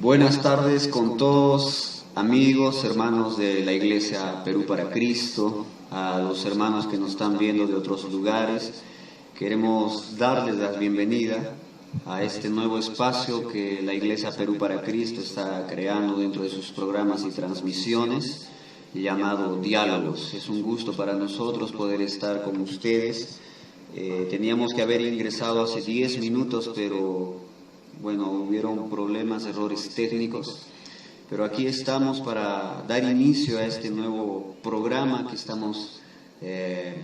Buenas tardes con todos, amigos, hermanos de la Iglesia Perú para Cristo, a los hermanos que nos están viendo de otros lugares. Queremos darles la bienvenida a este nuevo espacio que la Iglesia Perú para Cristo está creando dentro de sus programas y transmisiones, llamado Diálogos. Es un gusto para nosotros poder estar con ustedes. Teníamos que haber ingresado hace 10 minutos, pero bueno, hubieron problemas, errores técnicos, pero aquí estamos para dar inicio a este nuevo programa que estamos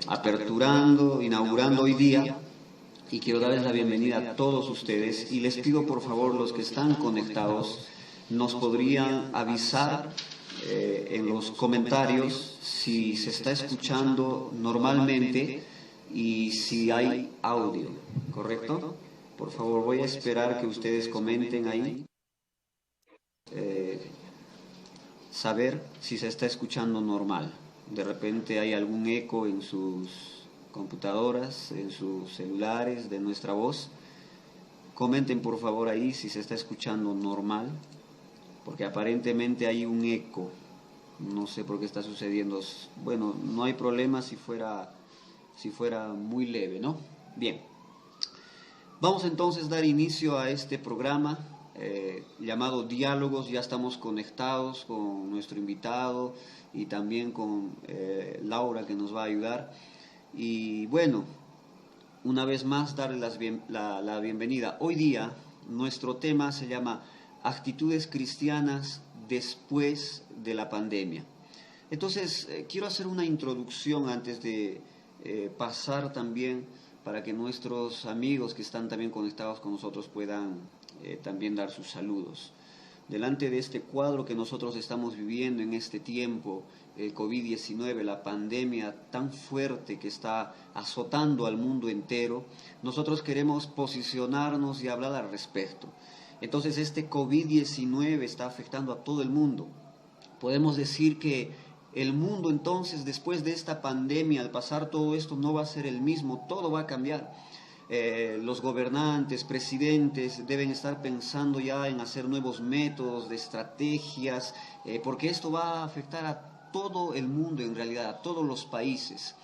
aperturando, inaugurando hoy día, y quiero darles la bienvenida a todos ustedes y les pido por favor, los que están conectados, nos podrían avisar en los comentarios si se está escuchando normalmente y si hay audio, ¿correcto? Por favor, voy a esperar que ustedes comenten ahí, saber si se está escuchando normal. De repente hay algún eco en sus computadoras, en sus celulares de nuestra voz. Comenten por favor ahí si se está escuchando normal, porque aparentemente hay un eco. No sé por qué está sucediendo. Bueno, no hay problema si fuera muy leve, ¿no? Bien. Vamos entonces a dar inicio a este programa llamado Diálogos. Ya estamos conectados con nuestro invitado y también con Laura, que nos va a ayudar. Y bueno, una vez más darle la bienvenida. Hoy día nuestro tema se llama Actitudes cristianas después de la pandemia. Entonces, quiero hacer una introducción antes de pasar también para que nuestros amigos que están también conectados con nosotros puedan también dar sus saludos. Delante de este cuadro que nosotros estamos viviendo en este tiempo, el COVID-19, la pandemia tan fuerte que está azotando al mundo entero, nosotros queremos posicionarnos y hablar al respecto. Entonces, este COVID-19 está afectando a todo el mundo. Podemos decir que el mundo entonces, después de esta pandemia, al pasar todo esto, no va a ser el mismo, todo va a cambiar. Los gobernantes, presidentes deben estar pensando ya en hacer nuevos métodos, de estrategias, porque esto va a afectar a todo el mundo en realidad, a todos los países.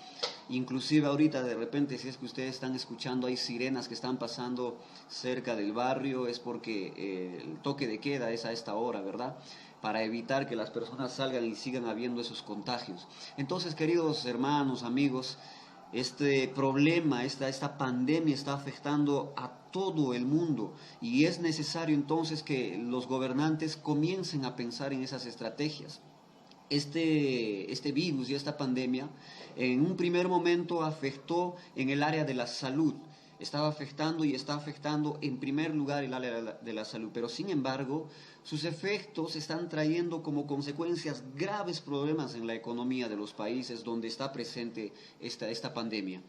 Inclusive ahorita de repente, si es que ustedes están escuchando, hay sirenas que están pasando cerca del barrio, es porque el toque de queda es a esta hora, ¿verdad? Para evitar que las personas salgan y sigan habiendo esos contagios. Entonces, queridos hermanos, amigos, este problema, esta pandemia está afectando a todo el mundo y es necesario entonces que los gobernantes comiencen a pensar en esas estrategias. Este virus y esta pandemia en un primer momento afectó en el área de la salud. Estaba afectando y está afectando en primer lugar el área de la salud, pero sin embargo sus efectos están trayendo como consecuencias graves problemas en la economía de los países donde está presente esta pandemia.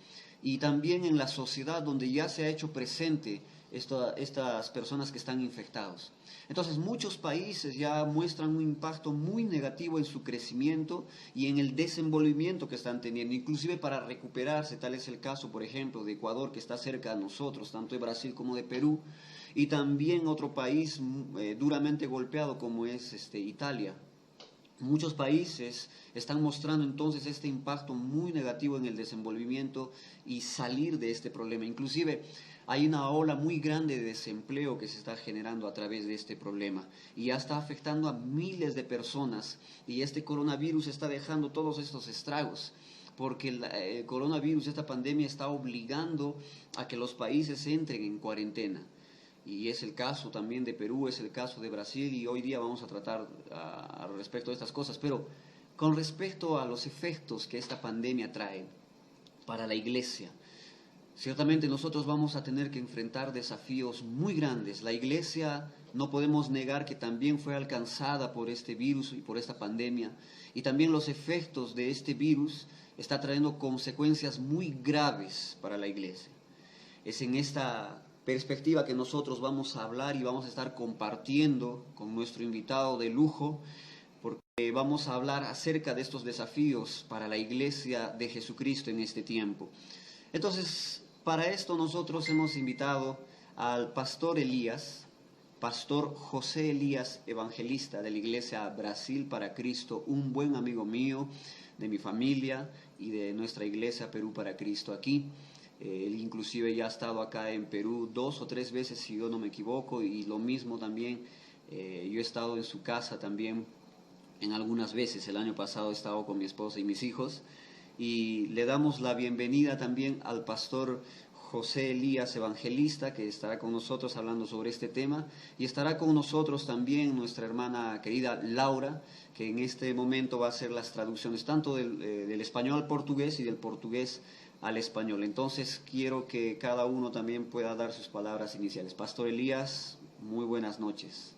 Y también en la sociedad donde ya se ha hecho presente estas personas que están infectados. Entonces muchos países ya muestran un impacto muy negativo en su crecimiento y en el desenvolvimiento que están teniendo, inclusive para recuperarse. Tal es el caso, por ejemplo, de Ecuador, que está cerca de nosotros, tanto de Brasil como de Perú, y también otro país duramente golpeado como es Italia. Muchos países están mostrando entonces este impacto muy negativo en el desenvolvimiento y salir de este problema. Inclusive hay una ola muy grande de desempleo que se está generando a través de este problema y ya está afectando a miles de personas, y este coronavirus está dejando todos estos estragos, porque el coronavirus, esta pandemia, está obligando a que los países entren en cuarentena. Y es el caso también de Perú, es el caso de Brasil, y hoy día vamos a tratar al respecto de estas cosas. Pero con respecto a los efectos que esta pandemia trae para la iglesia, ciertamente nosotros vamos a tener que enfrentar desafíos muy grandes. La iglesia, no podemos negar que también fue alcanzada por este virus y por esta pandemia, y también los efectos de este virus está trayendo consecuencias muy graves para la iglesia. Es en esta perspectiva que nosotros vamos a hablar y vamos a estar compartiendo con nuestro invitado de lujo, porque vamos a hablar acerca de estos desafíos para la iglesia de Jesucristo en este tiempo. Entonces, para esto nosotros hemos invitado al pastor Elías. Pastor José Elías Evangelista de la Iglesia Brasil para Cristo, un buen amigo mío, de mi familia y de nuestra Iglesia Perú para Cristo aquí. Él inclusive ya ha estado acá en Perú 2 o 3 veces, si yo no me equivoco, y lo mismo también, yo he estado en su casa también en algunas veces. El año pasado he estado con mi esposa y mis hijos, y le damos la bienvenida también al pastor José Elías Evangelista, que estará con nosotros hablando sobre este tema, y estará con nosotros también nuestra hermana querida Laura, que en este momento va a hacer las traducciones tanto del español al portugués y del portugués al español. Entonces quiero que cada uno también pueda dar sus palabras iniciales. Pastor Elías, muy buenas noches.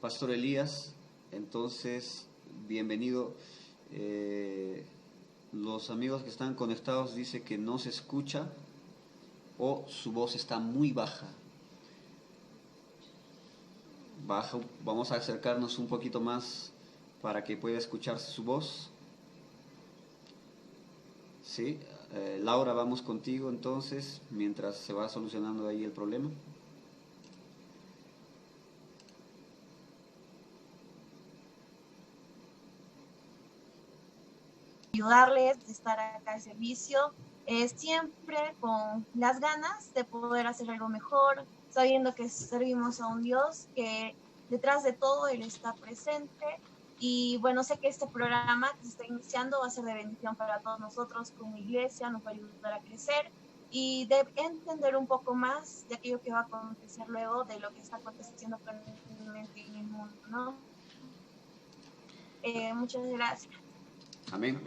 Pastor Elías, entonces, bienvenido. Los amigos que están conectados dicen que no se escucha o su voz está muy baja. Vamos a acercarnos un poquito más para que pueda escucharse su voz. Sí, Laura, vamos contigo entonces, mientras se va solucionando ahí el problema. Ayudarles, de estar acá al servicio, siempre con las ganas de poder hacer algo mejor, sabiendo que servimos a un Dios que detrás de todo Él está presente. Y bueno, sé que este programa que se está iniciando va a ser de bendición para todos nosotros como iglesia, nos va a ayudar a crecer y de entender un poco más de aquello que va a acontecer luego, de lo que está aconteciendo permanentemente en el mundo, ¿no? Muchas gracias. Amén.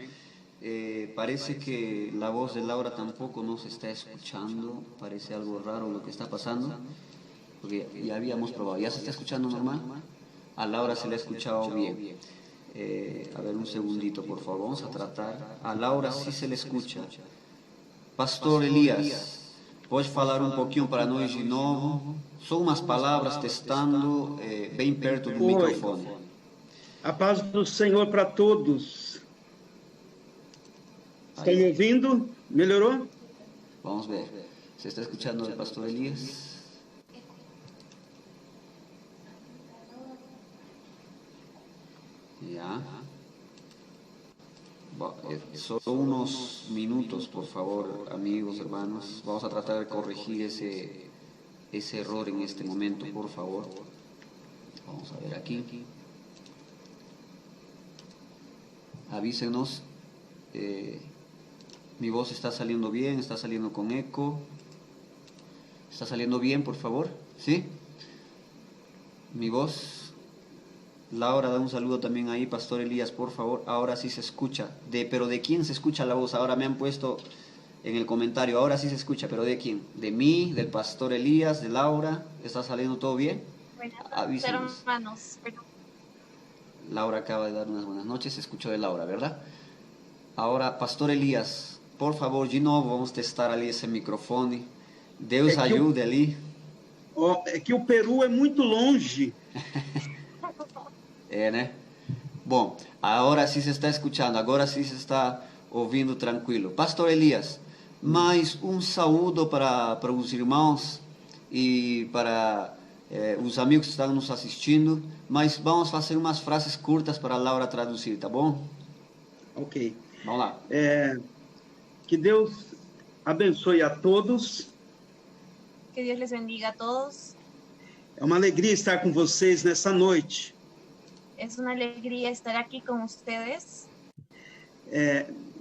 Parece que la voz de Laura tampoco nos está escuchando. Parece algo raro lo que está pasando, porque ya habíamos probado. ¿Ya se está escuchando normal? A Laura se le ha escuchado bien. A ver, un segundito, por favor. Vamos a tratar. A Laura sí se le escucha. Pastor Elías, pode falar pouquinho para nós de novo? Só umas palavras testando, bem perto do microfone. A paz do Senhor para todos. Estão me ouvindo? Melhorou? Vamos ver. ¿Se está escuchando el pastor Elías? Ya. Solo unos minutos, por favor, amigos, hermanos. Vamos a tratar de corregir ese error en este momento, por favor. Vamos a ver aquí. Avísenos. Mi voz está saliendo bien, está saliendo con eco. ¿Está saliendo bien, por favor? ¿Sí? Mi voz. Laura, da un saludo también ahí, Pastor Elías, por favor. Ahora sí se escucha. Pero ¿de quién se escucha la voz? Ahora me han puesto en el comentario. Ahora sí se escucha, pero ¿de quién? ¿De mí? ¿Del Pastor Elías? ¿De Laura? ¿Está saliendo todo bien? Buenas hermanos. Laura acaba de dar unas buenas noches. Se escuchó de Laura, ¿verdad? Ahora, Pastor Elías, por favor, de novo, vamos testar ali esse microfone. Deus ajude ali. É que o Peru é muito longe. Né? Bom, agora sim se está escutando, agora sim se está ouvindo tranquilo. Pastor Elías, mais um saúdo para os irmãos e para os amigos que estão nos assistindo, mas vamos fazer umas frases curtas para a Laura traduzir, tá bom? Ok. Vamos lá. Que Deus abençoe a todos. Que Dios les bendiga a todos. É uma alegria estar com vocês nessa noite. Es una alegría estar aquí con ustedes.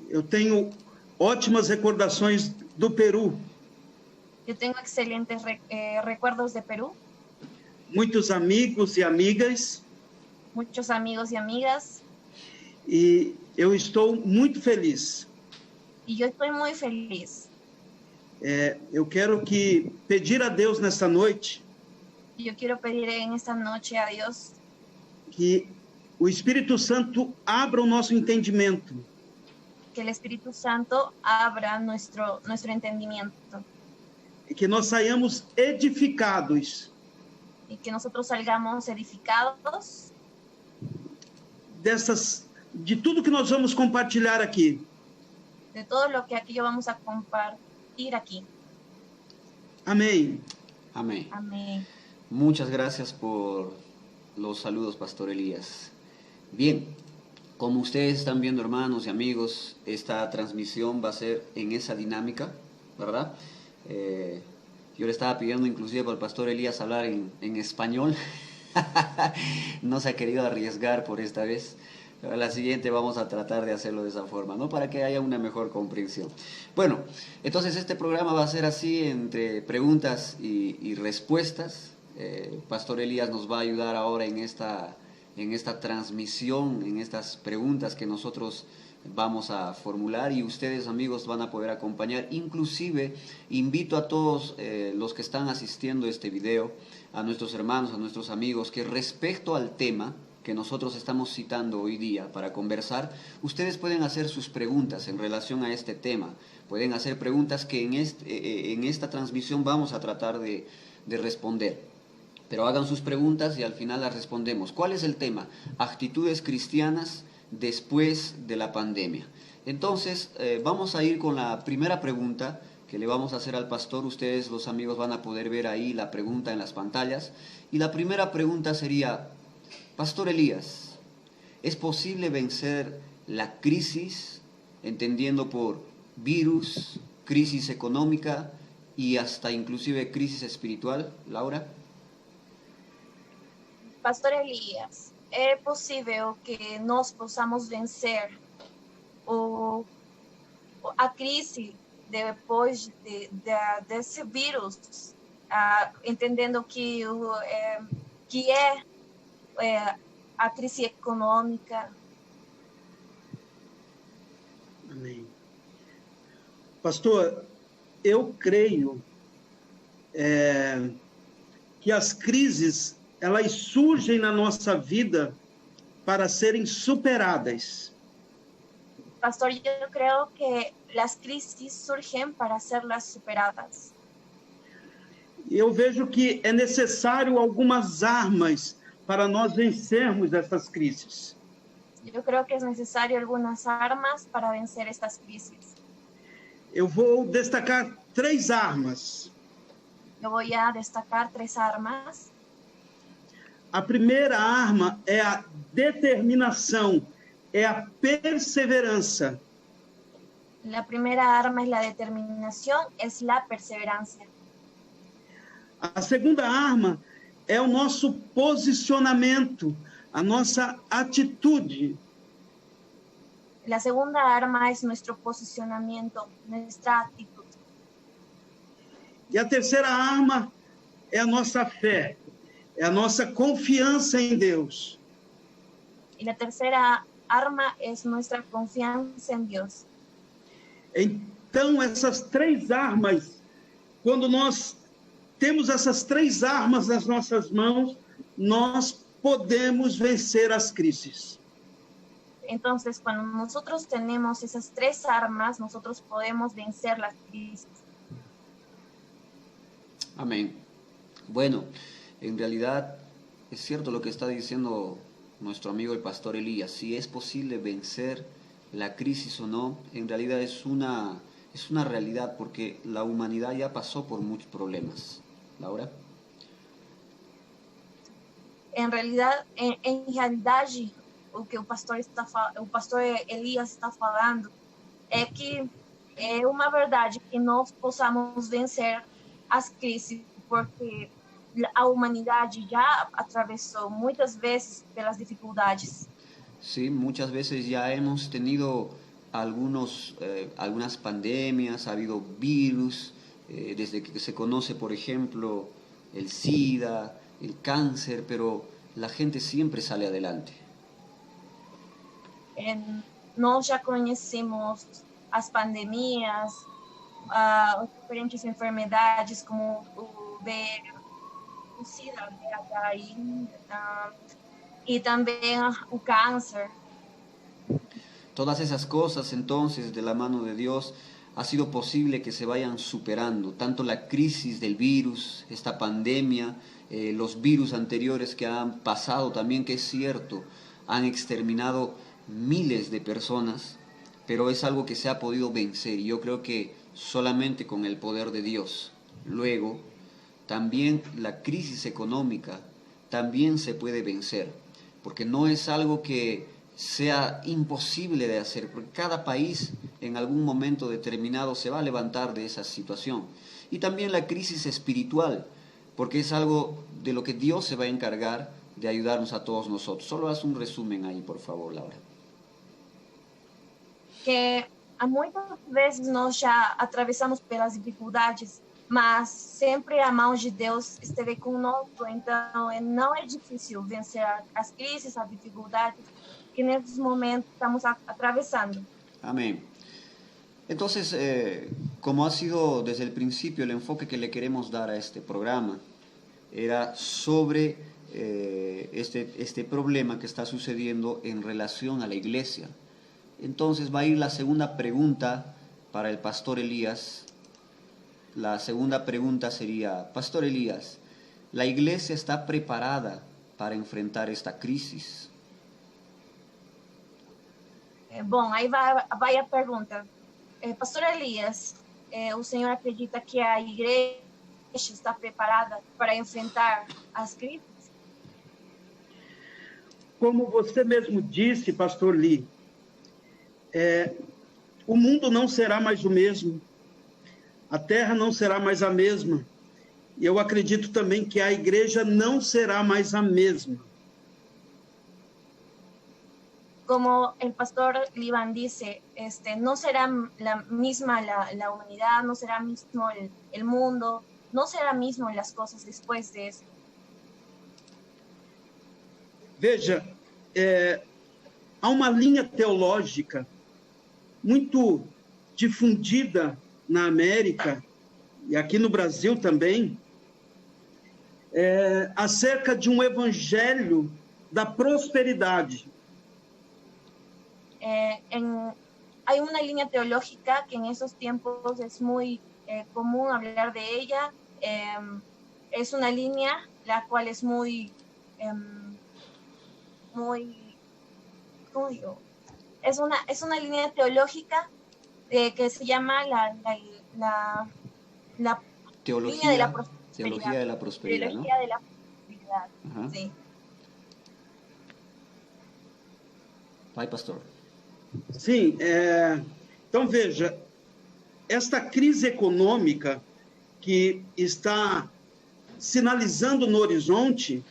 Eu tenho ótimas recordações do Peru. Yo tengo excelentes recuerdos de Perú, Muitos amigos e amigas. muchos amigos y amigas, E eu estou muito feliz. y yo estoy muy feliz. Eu quero pedir a Deus nessa noite Yo quiero pedir en esta noche a Dios que o Espírito Santo abra o nosso entendimento, que el Espíritu Santo abra nuestro entendimiento e que nós saiamos edificados y que nosotros salgamos edificados de tudo que nós vamos compartilhar aqui. de todo lo que aquí vamos a compartir aquí. Amém. Amén. Amén. Muchas gracias por los saludos, Pastor Elías. Bien, como ustedes están viendo, hermanos y amigos, esta transmisión va a ser en esa dinámica, ¿verdad? Yo le estaba pidiendo inclusive al Pastor Elías hablar en español. No se ha querido arriesgar por esta vez. Pero la siguiente vamos a tratar de hacerlo de esa forma, ¿no? Para que haya una mejor comprensión. Bueno, entonces este programa va a ser así, entre preguntas y respuestas. Pastor Elías nos va a ayudar ahora en esta transmisión, en estas preguntas que nosotros vamos a formular, y ustedes, amigos, van a poder acompañar. Inclusive invito a todos los que están asistiendo a este video, a nuestros hermanos, a nuestros amigos, que respecto al tema que nosotros estamos citando hoy día para conversar, ustedes pueden hacer sus preguntas en relación a este tema. Pueden hacer preguntas que en esta transmisión vamos a tratar de responder. Pero hagan sus preguntas y al final las respondemos. ¿Cuál es el tema? Actitudes cristianas después de la pandemia. Entonces, vamos a ir con la primera pregunta que le vamos a hacer al pastor. Ustedes, los amigos, van a poder ver ahí la pregunta en las pantallas. Y la primera pregunta sería: Pastor Elías, ¿es posible vencer la crisis, entendiendo por virus, crisis económica y hasta inclusive crisis espiritual? Laura. Pastor Elías, ¿é possível que nós possamos vencer a crise depois desse vírus, entendendo que é a crise econômica? Amém. Pastor, eu creio que as crises, elas surgem na nossa vida para serem superadas. Pastor, yo creo que las crisis surgen para serlas superadas. Eu vejo que é necessário algumas armas para nós vencermos essas crises. Yo creo que es necesario algunas armas para vencer estas crisis. Eu vou destacar 3 armas. Yo voy a destacar 3 armas. A primeira arma é a determinação, é a perseverança. La primera arma es la determinación, es la perseverancia. A segunda arma é o nosso posicionamento, a nossa atitude. La segunda arma es nuestro posicionamiento, nuestra actitud. E a terceira arma é a nossa fé, é a nossa confiança em Deus. Y la tercera arma es nuestra confianza en Dios. Então, essas 3 armas, quando nós temos essas 3 armas nas nossas mãos, nós podemos vencer as crises. Entonces, cuando nosotros tenemos esas 3 armas, nosotros podemos vencer las crisis. Amén. Bueno, en realidad es cierto lo que está diciendo nuestro amigo el pastor Elías. Si es posible vencer la crisis o no, en realidad es una realidad, porque la humanidad ya pasó por muchos problemas. Laura. Em realidade, o que o pastor Elias está falando é que é uma verdade que nós possamos vencer as crises, porque a humanidade já atravessou muitas vezes pelas dificuldades. Sí, muchas veces ya hemos tenido algunas pandemias, ha habido virus, desde que se conoce, por ejemplo, el SIDA, el cáncer, pero la gente siempre sale adelante. Nós já conhecemos as pandemias, as diferentes enfermedades como o SIDA, o HIV, y también el cáncer. Todas esas cosas, entonces, de la mano de Dios, ha sido posible que se vayan superando, tanto la crisis del virus, esta pandemia, los virus anteriores que han pasado también, que es cierto, han exterminado miles de personas, pero es algo que se ha podido vencer, y yo creo que solamente con el poder de Dios. Luego, también la crisis económica también se puede vencer, porque no es algo que sea imposible de hacer, porque cada país en algún momento determinado se va a levantar de esa situación. Y también la crisis espiritual, porque es algo de lo que Dios se va a encargar de ayudarnos a todos nosotros. Solo haz un resumen ahí, por favor, Laura. Que muitas vezes nós já atravessamos pelas dificuldades, mas sempre a mão de Deus esteve conosco, então não é difícil vencer as crises, as dificuldades que nesses momentos estamos atravesando. Amén. Entonces, como ha sido desde el principio el enfoque que le queremos dar a este programa, era sobre este problema que está sucediendo en relación a la iglesia. Entonces va a ir la segunda pregunta para el pastor Elías. La segunda pregunta sería, Pastor Elías, ¿la iglesia está preparada para enfrentar esta crisis? Bom, aí vai a pergunta. Pastor Elias, o senhor acredita que a igreja está preparada para enfrentar as crises? Como você mesmo disse, Pastor Lee, o mundo não será mais o mesmo, a terra não será mais a mesma, e eu acredito também que a igreja não será mais a mesma. Como el pastor Liban dice, no será la misma la humanidad, no será mismo el mundo, no será mismo las cosas después de eso. Veja, há uma linha teológica muito difundida na América e aqui no Brasil também, acerca de um evangelho da prosperidade. Hay una línea teológica que en esos tiempos es muy común hablar de ella. Es una línea la cual es muy, ¿cómo digo? Es una línea teológica que se llama la teología línea de la prosperidad. Teología de la prosperidad, Teología, ¿no? de la prosperidad, Ajá. sí. Vai, pastor. Sim, então veja, esta crise econômica que está sinalizando no horizonte.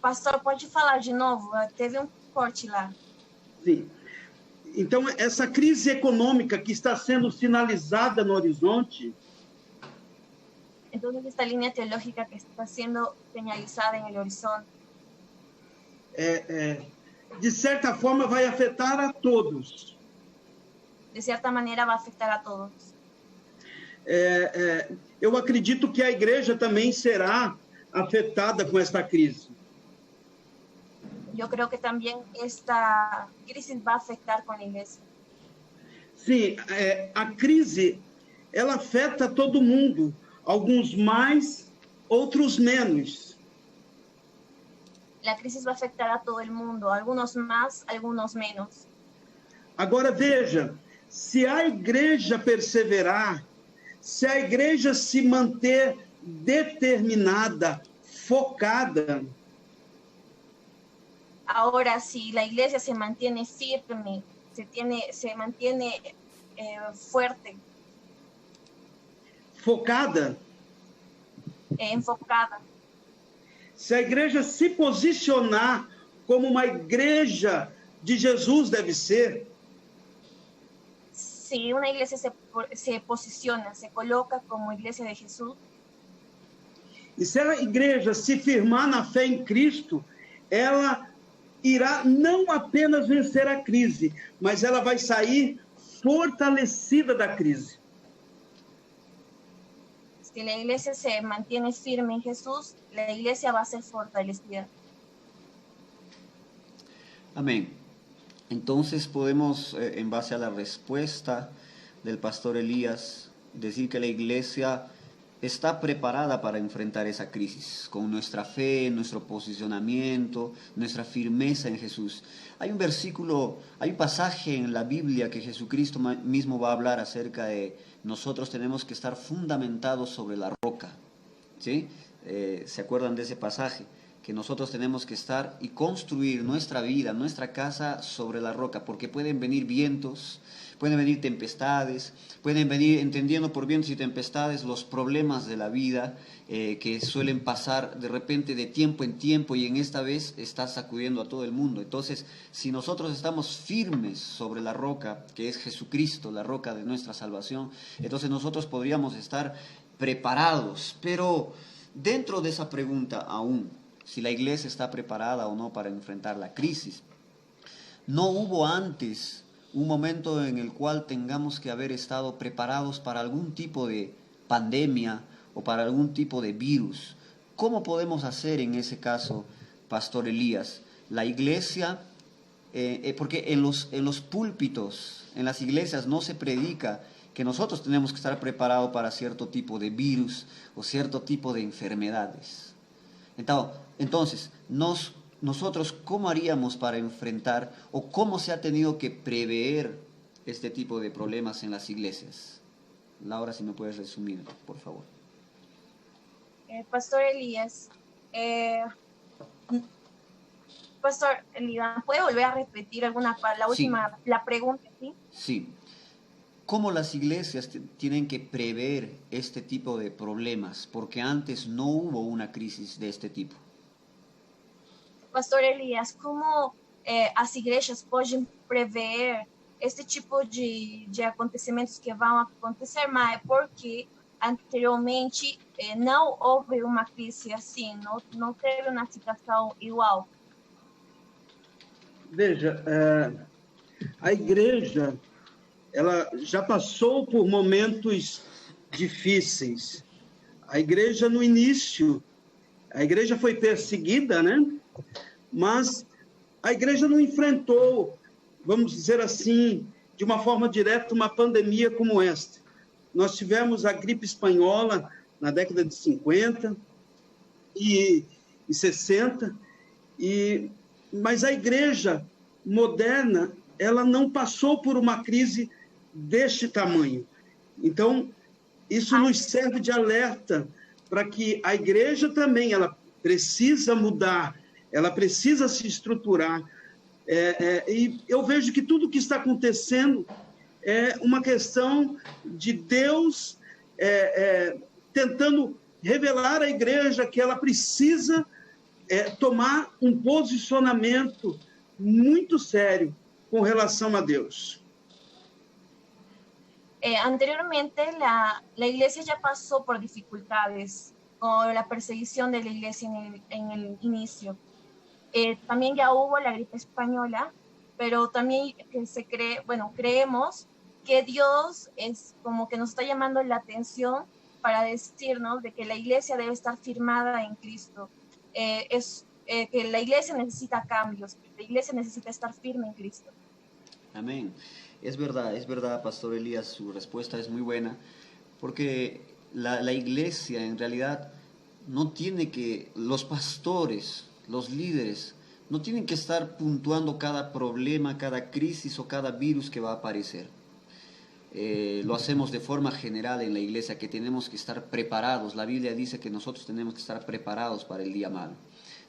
Pastor, pode falar de novo? Teve corte lá. Sim. Então, essa crise econômica que está sendo sinalizada no horizonte. Entonces, esta línea teológica que está siendo señalizada en el horizonte, de certa forma, vai afetar a todos. de cierta manera va a afectar a todos. Eu acredito que a igreja também será afetada com esta crise. Yo creo que también esta crisis va a afectar con la iglesia. Sim, a crise, ela afeta todo mundo. Alguns mais, outros menos. La crisis va a afectar a todo el mundo, algunos más, algunos menos. Agora veja, se a igreja perseverar, se a igreja se manter determinada, focada. Ahora, si la iglesia se mantiene firme, se mantiene fuerte, Focada, enfocada, se a igreja se posicionar como uma igreja de Jesus deve ser, si una iglesia se posiciona, se coloca como iglesia de Jesús, e se a igreja se firmar na fé em Cristo, ela irá não apenas vencer a crise, mas ela vai sair fortalecida da crise. si la iglesia se mantiene firme en Jesús, la iglesia va a ser fortalecida. Amén. Entonces podemos, en base a la respuesta del pastor Elías, decir que la iglesia está preparada para enfrentar esa crisis, con nuestra fe, nuestro posicionamiento, nuestra firmeza en Jesús. Hay un versículo, hay un pasaje en la Biblia que Jesucristo mismo va a hablar acerca de nosotros tenemos que estar fundamentados sobre la roca. ¿Sí? ¿Se acuerdan de ese pasaje? Que nosotros tenemos que estar y construir nuestra vida, nuestra casa sobre la roca, porque pueden venir vientos, pueden venir tempestades, pueden venir, entendiendo por vientos y tempestades, los problemas de la vida que suelen pasar de repente de tiempo en tiempo y en esta vez está sacudiendo a todo el mundo. Entonces, si nosotros estamos firmes sobre la roca, que es Jesucristo, la roca de nuestra salvación, entonces nosotros podríamos estar preparados. Pero dentro de esa pregunta aún, si la iglesia está preparada o no para enfrentar la crisis, no hubo antes un momento en el cual tengamos que haber estado preparados para algún tipo de pandemia o para algún tipo de virus. ¿Cómo podemos hacer en ese caso, Pastor Elías? La iglesia, porque en los púlpitos, en las iglesias no se predica que nosotros tenemos que estar preparados para cierto tipo de virus o cierto tipo de enfermedades. Entonces, nosotros, ¿cómo haríamos para enfrentar o cómo se ha tenido que prever este tipo de problemas en las iglesias? Laura, si me puedes resumir, por favor. Pastor Elías, ¿puede volver a repetir la última, la pregunta? ¿Sí? Sí. ¿Cómo las iglesias tienen que prever este tipo de problemas? Porque antes no hubo una crisis de este tipo. Pastor Elías, como as igrejas podem prever este tipo de acontecimentos que vão acontecer, mas porque anteriormente não houve uma crise assim, não teve uma situação igual? Veja, a igreja, ela já passou por momentos difíceis. A igreja, no início, a igreja foi perseguida, né? Mas a igreja não enfrentou, vamos dizer assim, de uma forma direta, uma pandemia como esta. Nós tivemos a gripe espanhola na década de 50 e 60, mas a igreja moderna, ela não passou por uma crise deste tamanho. Então, isso nos serve de alerta para que a igreja também, ela precisa mudar, ela precisa se estruturar. E eu vejo que tudo que está acontecendo é uma questão de Deus tentando revelar à igreja que ela precisa tomar um posicionamento muito sério com relação a Deus. Anteriormente la iglesia ya pasó por dificultades con la perseguición de la iglesia en el inicio. También ya hubo la gripe española, pero también creemos que Dios es como que nos está llamando la atención para decirnos de que la iglesia debe estar firmada en Cristo. Que la iglesia necesita cambios, la iglesia necesita estar firme en Cristo. Amén. Es verdad, Pastor Elías, su respuesta es muy buena, porque la iglesia en realidad no tiene que, los pastores, los líderes, no tienen que estar puntuando cada problema, cada crisis o cada virus que va a aparecer. lo hacemos de forma general en la iglesia, que tenemos que estar preparados. La Biblia dice que nosotros tenemos que estar preparados para el día malo,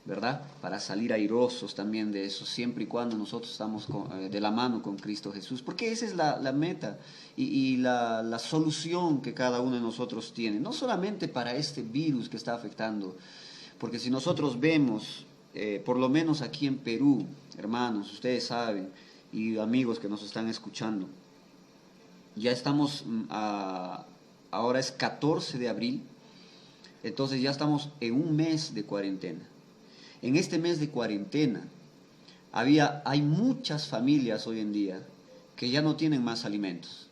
¿verdad? Para salir airosos también de eso, siempre y cuando nosotros estamos de la mano con Cristo Jesús, porque esa es la meta y la solución que cada uno de nosotros tiene, no solamente para este virus que está afectando, porque si nosotros vemos, por lo menos aquí en Perú, hermanos, ustedes saben, y amigos que nos están escuchando, ya estamos, ahora es 14 de abril, entonces ya estamos en un mes de cuarentena. En este mes de cuarentena hay muchas familias hoy en día que ya no tienen más alimentos.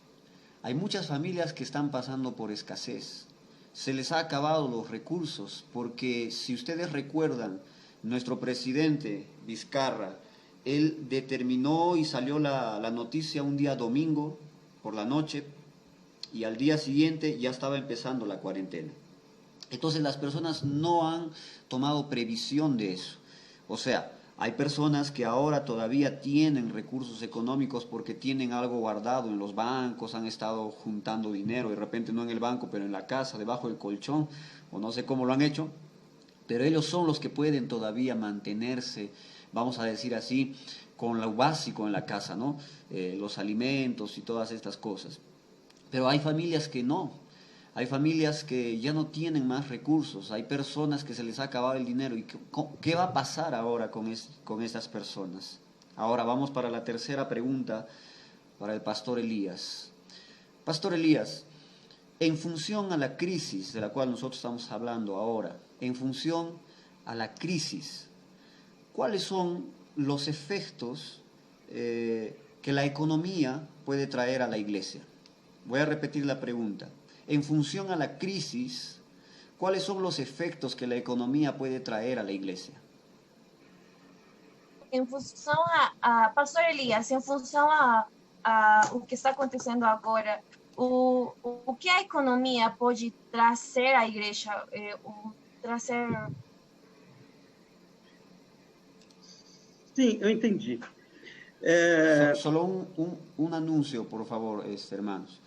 Hay muchas familias que están pasando por escasez. Se les ha acabado los recursos porque, si ustedes recuerdan, nuestro presidente Vizcarra, él determinó y salió la noticia un día domingo por la noche y al día siguiente ya estaba empezando la cuarentena. Entonces las personas no han tomado previsión de eso. O sea, hay personas que ahora todavía tienen recursos económicos porque tienen algo guardado en los bancos, han estado juntando dinero, de repente no en el banco, pero en la casa, debajo del colchón, o no sé cómo lo han hecho, pero ellos son los que pueden todavía mantenerse, vamos a decir así, con lo básico en la casa, ¿no? Los alimentos y todas estas cosas. Pero hay familias que no. Hay familias que ya no tienen más recursos, hay personas que se les ha acabado el dinero. ¿Y qué va a pasar ahora con estas personas? Ahora vamos para la tercera pregunta para el pastor Elías. Pastor Elías, en función a la crisis de la cual nosotros estamos hablando ahora, en función a la crisis, ¿cuáles son los efectos que la economía puede traer a la iglesia? Voy a repetir la pregunta. En función a la crisis, ¿cuáles son los efectos que la economía puede traer a la iglesia? Em função Pastor Elias, em função o que está acontecendo agora, o que a economia pode trazer à igreja? Trazer... Sim, eu entendi. Solo un anuncio, por favor, hermanos.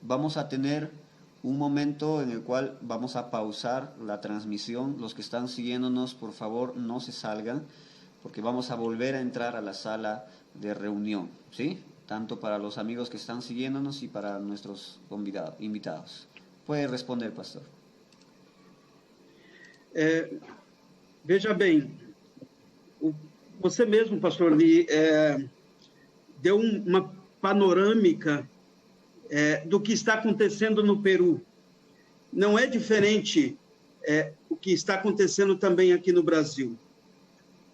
Vamos a tener un momento en el cual vamos a pausar la transmisión. Los que están siguiéndonos, por favor, no se salgan, porque vamos a volver a entrar a la sala de reunión, ¿sí? Tanto para los amigos que están siguiéndonos y para nuestros invitados. Puede responder, pastor. Veja bem, você mesmo, pastor Lee, deu uma panorâmica do que está acontecendo no Peru. Não é diferente o que está acontecendo também aqui no Brasil.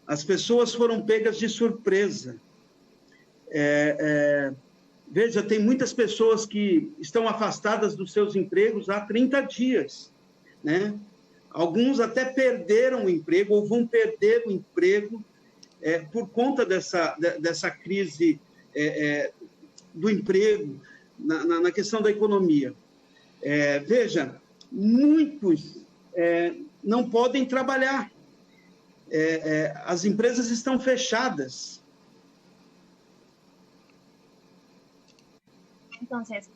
As pessoas foram pegas de surpresa. Veja, tem muitas pessoas que estão afastadas dos seus empregos há 30 dias, né? Alguns até perderam o emprego ou vão perder o emprego por conta dessa crise do emprego, na questão da economia. Veja, muitos não podem trabalhar. As empresas estão fechadas. Entonces,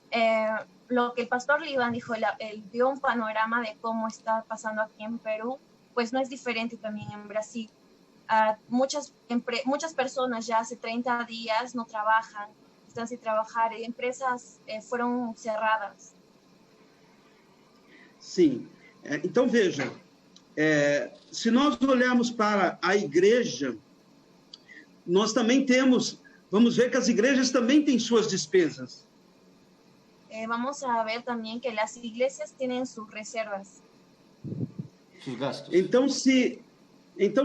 lo que el pastor Liban dijo, él dio un panorama de cómo está pasando aquí en Perú, pues no es diferente también en Brasil. Muchas personas ya hace 30 días no trabajan, están sin trabajar, y empresas fueron cerradas. Sim. Então, veja, se nós olharmos para a igreja, nós também vamos ver que as igrejas também têm suas despesas. Vamos a ver también que las iglesias tienen sus reservas. Sus gastos. Então,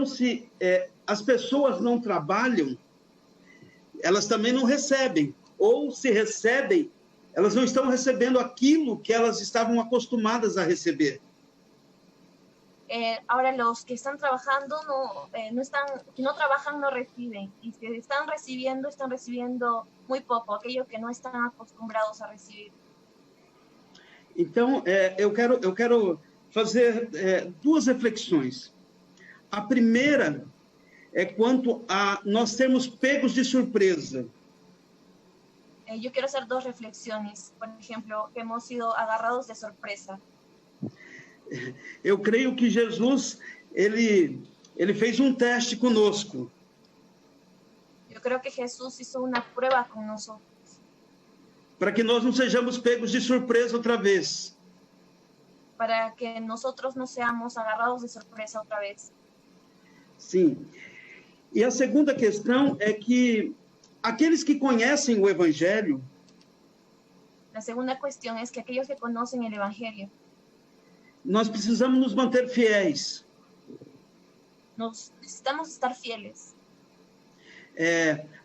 se as pessoas não trabalham, elas também não recebem. Ou se recebem, elas não estão recebendo aquilo que elas estavam acostumadas a receber. Ahora los que están trabajando no trabajan, no reciben. Y si están recibiendo muy poco, aquello que no están acostumbrados a recibir. Então, eu quero fazer duas reflexões. A primeira é quanto a nós sermos pegos de surpresa. yo quiero hacer dos reflexiones. Por ejemplo, que hemos sido agarrados de sorpresa. Eu creio que Jesus, ele fez um teste conosco. Yo creo que Jesús hizo una prueba con nosotros Para que nós não sejamos pegos de surpresa outra vez. para que nosotros no seamos agarrados de sorpresa otra vez. Sim. E a segunda questão é que aqueles que conhecem o Evangelho, La segunda cuestión es que aquellos que conocen el Evangelio, nós precisamos nos manter fiéis. necesitamos estar fieles.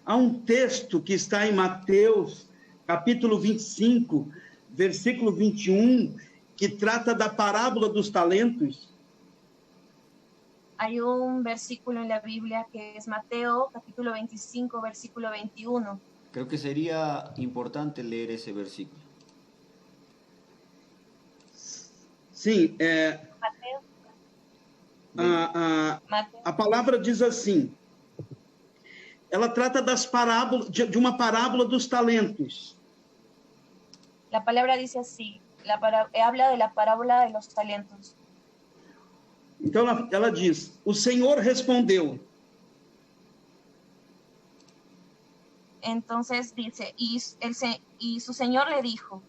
Há um texto que está em Mateus, capítulo 25, versículo 21, que trata da parábola dos talentos. Hay un versículo en la Biblia que es Mateo, capítulo 25, versículo 21. Creo que sería importante leer ese versículo. Sim, Mateo, Mateo. a palavra diz assim, ela trata das parábolas, de uma parábola dos talentos. La palabra dice así, habla de la parábola de los talentos. Então ela diz, o Senhor respondeu. Entonces dice, y su Señor le dijo,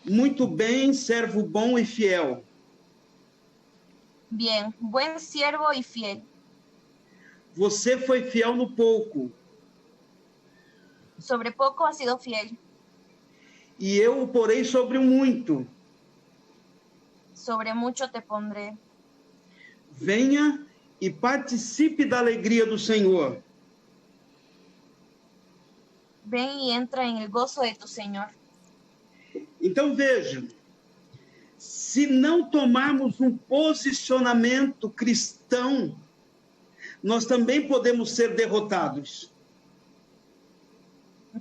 Muito bem, servo bom e fiel. bien, buen siervo y fiel. Você foi fiel no pouco, Sobre poco has sido fiel, e eu o porei sobre o muito. sobre mucho te pondré. Venha e participe da alegria do Senhor. Ven y entra en el gozo de tu Señor. Então veja, se não tomarmos um posicionamento cristão, nós também podemos ser derrotados.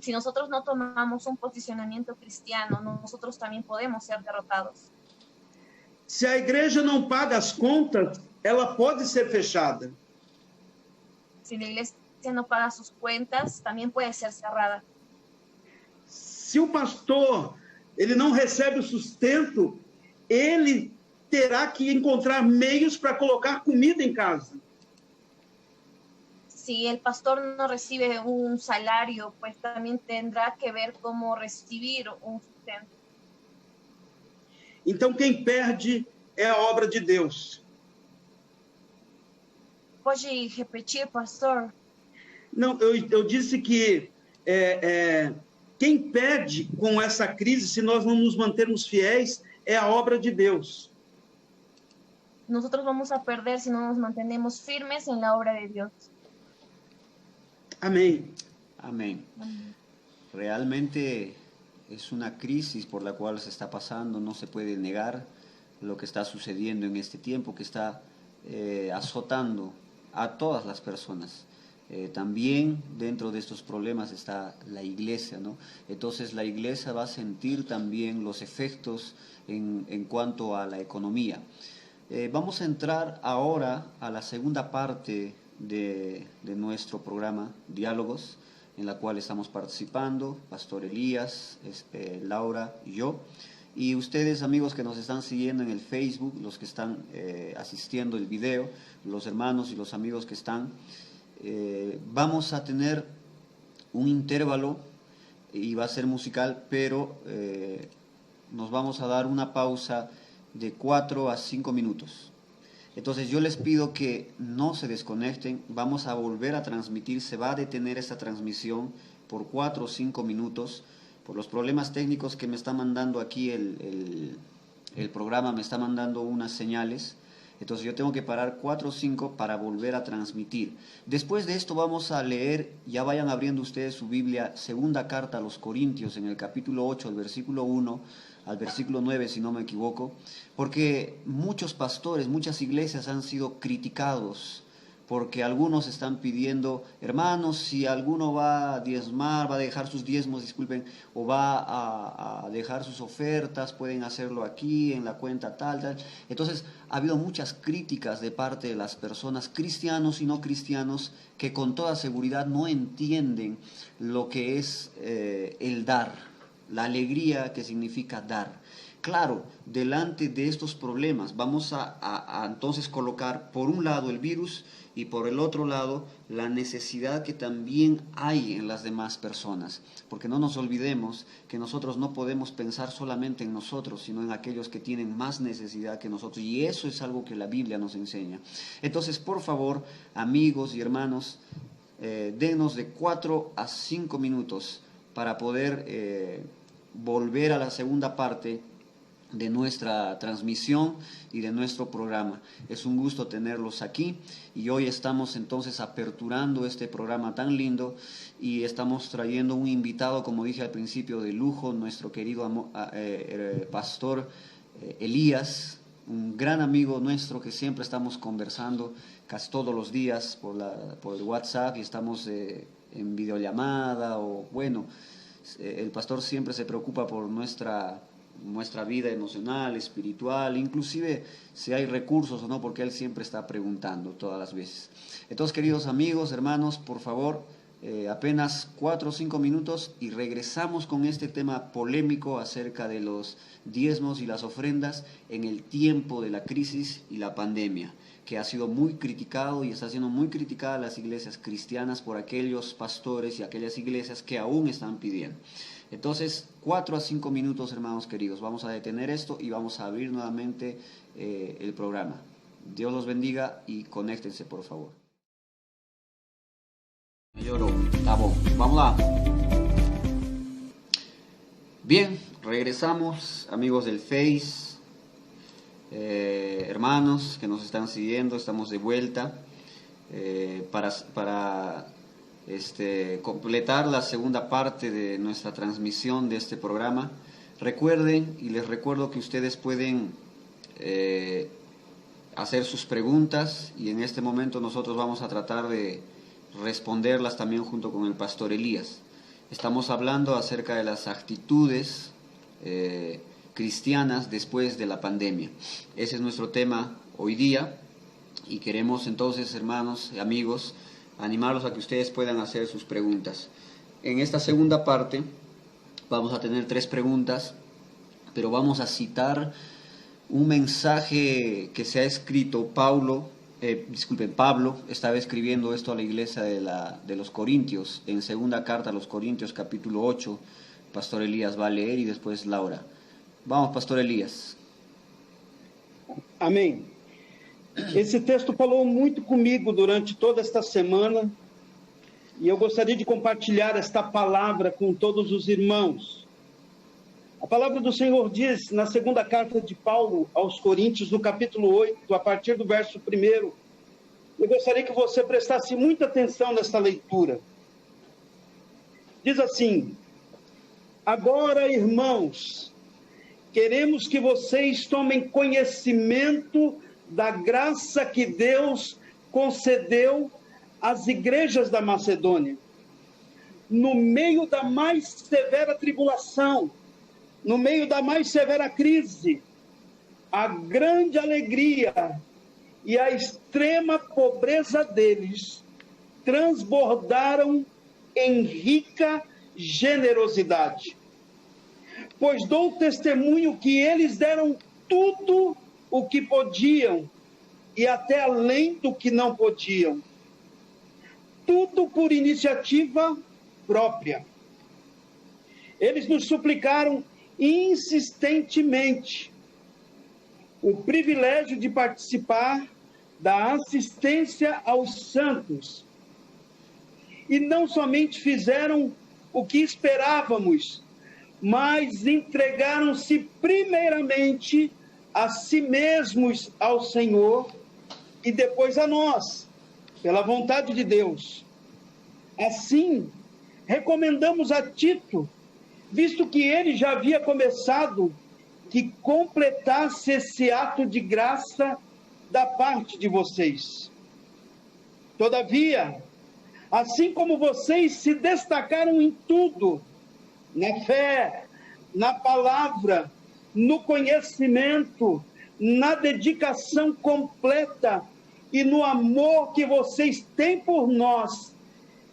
Si nosotros no tomamos un posicionamiento cristiano, nosotros también podemos ser derrotados. Se a igreja não paga as contas, ela pode ser fechada. Si la iglesia no paga sus cuentas, también puede ser cerrada. Se o pastor ele não recebe o sustento, ele terá que encontrar meios para colocar comida em casa. Si el pastor no recibe un salario, pues también tendrá que ver cómo recibir un sustento. Então quem perde é a obra de Deus. Pode repetir, pastor? Não, eu disse que quem perde com essa crise, se nós não nos mantermos fiéis, é a obra de Deus. Nosotros vamos a perder si no nos mantenemos firmes en la obra de Dios. Amém. Amén. Realmente es una crisis por la cual se está pasando, no se puede negar lo que está sucediendo en este tiempo, que está azotando a todas las personas. También dentro de estos problemas está la iglesia, ¿no? Entonces la iglesia va a sentir también los efectos en cuanto a la economía. Vamos a entrar ahora a la segunda parte de nuestro programa, Diálogos, en la cual estamos participando, Pastor Elías, Laura y yo. Y ustedes, amigos que nos están siguiendo en el Facebook, los que están asistiendo el video, los hermanos y los amigos que están, vamos a tener un intervalo y va a ser musical, pero nos vamos a dar una pausa de 4 a 5 minutos. Entonces yo les pido que no se desconecten, vamos a volver a transmitir, se va a detener esta transmisión por 4 o 5 minutos, por los problemas técnicos que me está mandando aquí el programa, me está mandando unas señales. Entonces yo tengo que parar 4 o 5 para volver a transmitir. Después de esto vamos a leer, ya vayan abriendo ustedes su Biblia, segunda carta a los Corintios, en el capítulo 8, el versículo 1 al versículo 9, si no me equivoco, porque muchos pastores, muchas iglesias han sido criticados porque algunos están pidiendo, hermanos, si alguno va a diezmar, va a dejar sus diezmos, disculpen, o va a dejar sus ofertas, pueden hacerlo aquí, en la cuenta tal, tal. Entonces, ha habido muchas críticas de parte de las personas, cristianos y no cristianos, que con toda seguridad no entienden lo que es el dar, la alegría que significa dar. Claro, delante de estos problemas vamos a entonces colocar por un lado el virus y por el otro lado la necesidad que también hay en las demás personas, porque no nos olvidemos que nosotros no podemos pensar solamente en nosotros, sino en aquellos que tienen más necesidad que nosotros, y eso es algo que la Biblia nos enseña. Entonces, por favor, amigos y hermanos, denos de 4 a 5 minutos para poder volver a la segunda parte de nuestra transmisión y de nuestro programa. Es un gusto tenerlos aquí y hoy estamos entonces aperturando este programa tan lindo y estamos trayendo un invitado, como dije al principio, de lujo, nuestro querido pastor Elías, un gran amigo nuestro que siempre estamos conversando casi todos los días por el WhatsApp, y estamos en videollamada, o bueno, el pastor siempre se preocupa por nuestra vida emocional, espiritual, inclusive si hay recursos o no, porque él siempre está preguntando todas las veces. Entonces, queridos amigos, hermanos, por favor, apenas 4 o 5 minutos y regresamos con este tema polémico acerca de los diezmos y las ofrendas en el tiempo de la crisis y la pandemia, que ha sido muy criticado y está siendo muy criticada las iglesias cristianas por aquellos pastores y aquellas iglesias que aún están pidiendo. Entonces, 4 a 5 minutos, hermanos queridos. Vamos a detener esto y vamos a abrir nuevamente el programa. Dios los bendiga y conéctense, por favor. Vamos lá. Bien, regresamos, amigos del Face, hermanos que nos están siguiendo, estamos de vuelta para completar la segunda parte de nuestra transmisión de este programa. Recuerden, y les recuerdo que ustedes pueden hacer sus preguntas, y en este momento nosotros vamos a tratar de responderlas también junto con el pastor Elías. Estamos hablando acerca de las actitudes cristianas después de la pandemia. Ese es nuestro tema hoy día, y queremos entonces, hermanos y amigos, animarlos a que ustedes puedan hacer sus preguntas. En esta segunda parte vamos a tener 3 preguntas, pero vamos a citar un mensaje que se ha escrito Pablo estaba escribiendo esto a la iglesia de los Corintios, en segunda carta a los Corintios, capítulo 8. Pastor Elías va a leer y después Laura. Vamos, Pastor Elías. Amém. Esse texto falou muito comigo durante toda esta semana, e eu gostaria de compartilhar esta palavra com todos os irmãos. A palavra do Senhor diz, na segunda carta de Paulo aos Coríntios, no capítulo 8, a partir do verso 1, eu gostaria que você prestasse muita atenção nesta leitura. Diz assim: agora, irmãos, queremos que vocês tomem conhecimento da graça que Deus concedeu às igrejas da Macedônia. No meio da mais severa tribulação, no meio da mais severa crise, a grande alegria e a extrema pobreza deles transbordaram em rica generosidade. Pois dou testemunho que eles deram tudo o que podiam e até além do que não podiam. Tudo por iniciativa própria. Eles nos suplicaram insistentemente o privilégio de participar da assistência aos santos. E não somente fizeram o que esperávamos, mas entregaram-se primeiramente a si mesmos ao Senhor e depois a nós, pela vontade de Deus. Assim, recomendamos a Tito, visto que ele já havia começado, que completasse esse ato de graça da parte de vocês. Todavia, assim como vocês se destacaram em tudo, na fé, na palavra, no conhecimento, na dedicação completa e no amor que vocês têm por nós,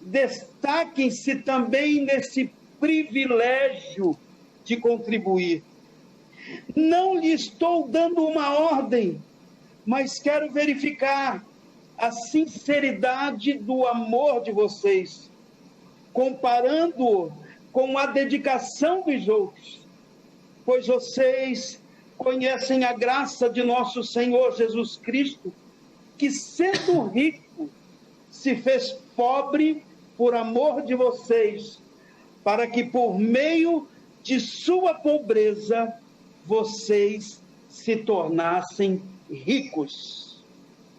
destaquem-se também nesse privilégio de contribuir. Não lhe estou dando uma ordem, mas quero verificar a sinceridade do amor de vocês, comparando-o com a dedicação dos outros, pois vocês conhecem a graça de nosso Senhor Jesus Cristo, que sendo rico, se fez pobre por amor de vocês, para que por meio de sua pobreza vocês se tornassem ricos.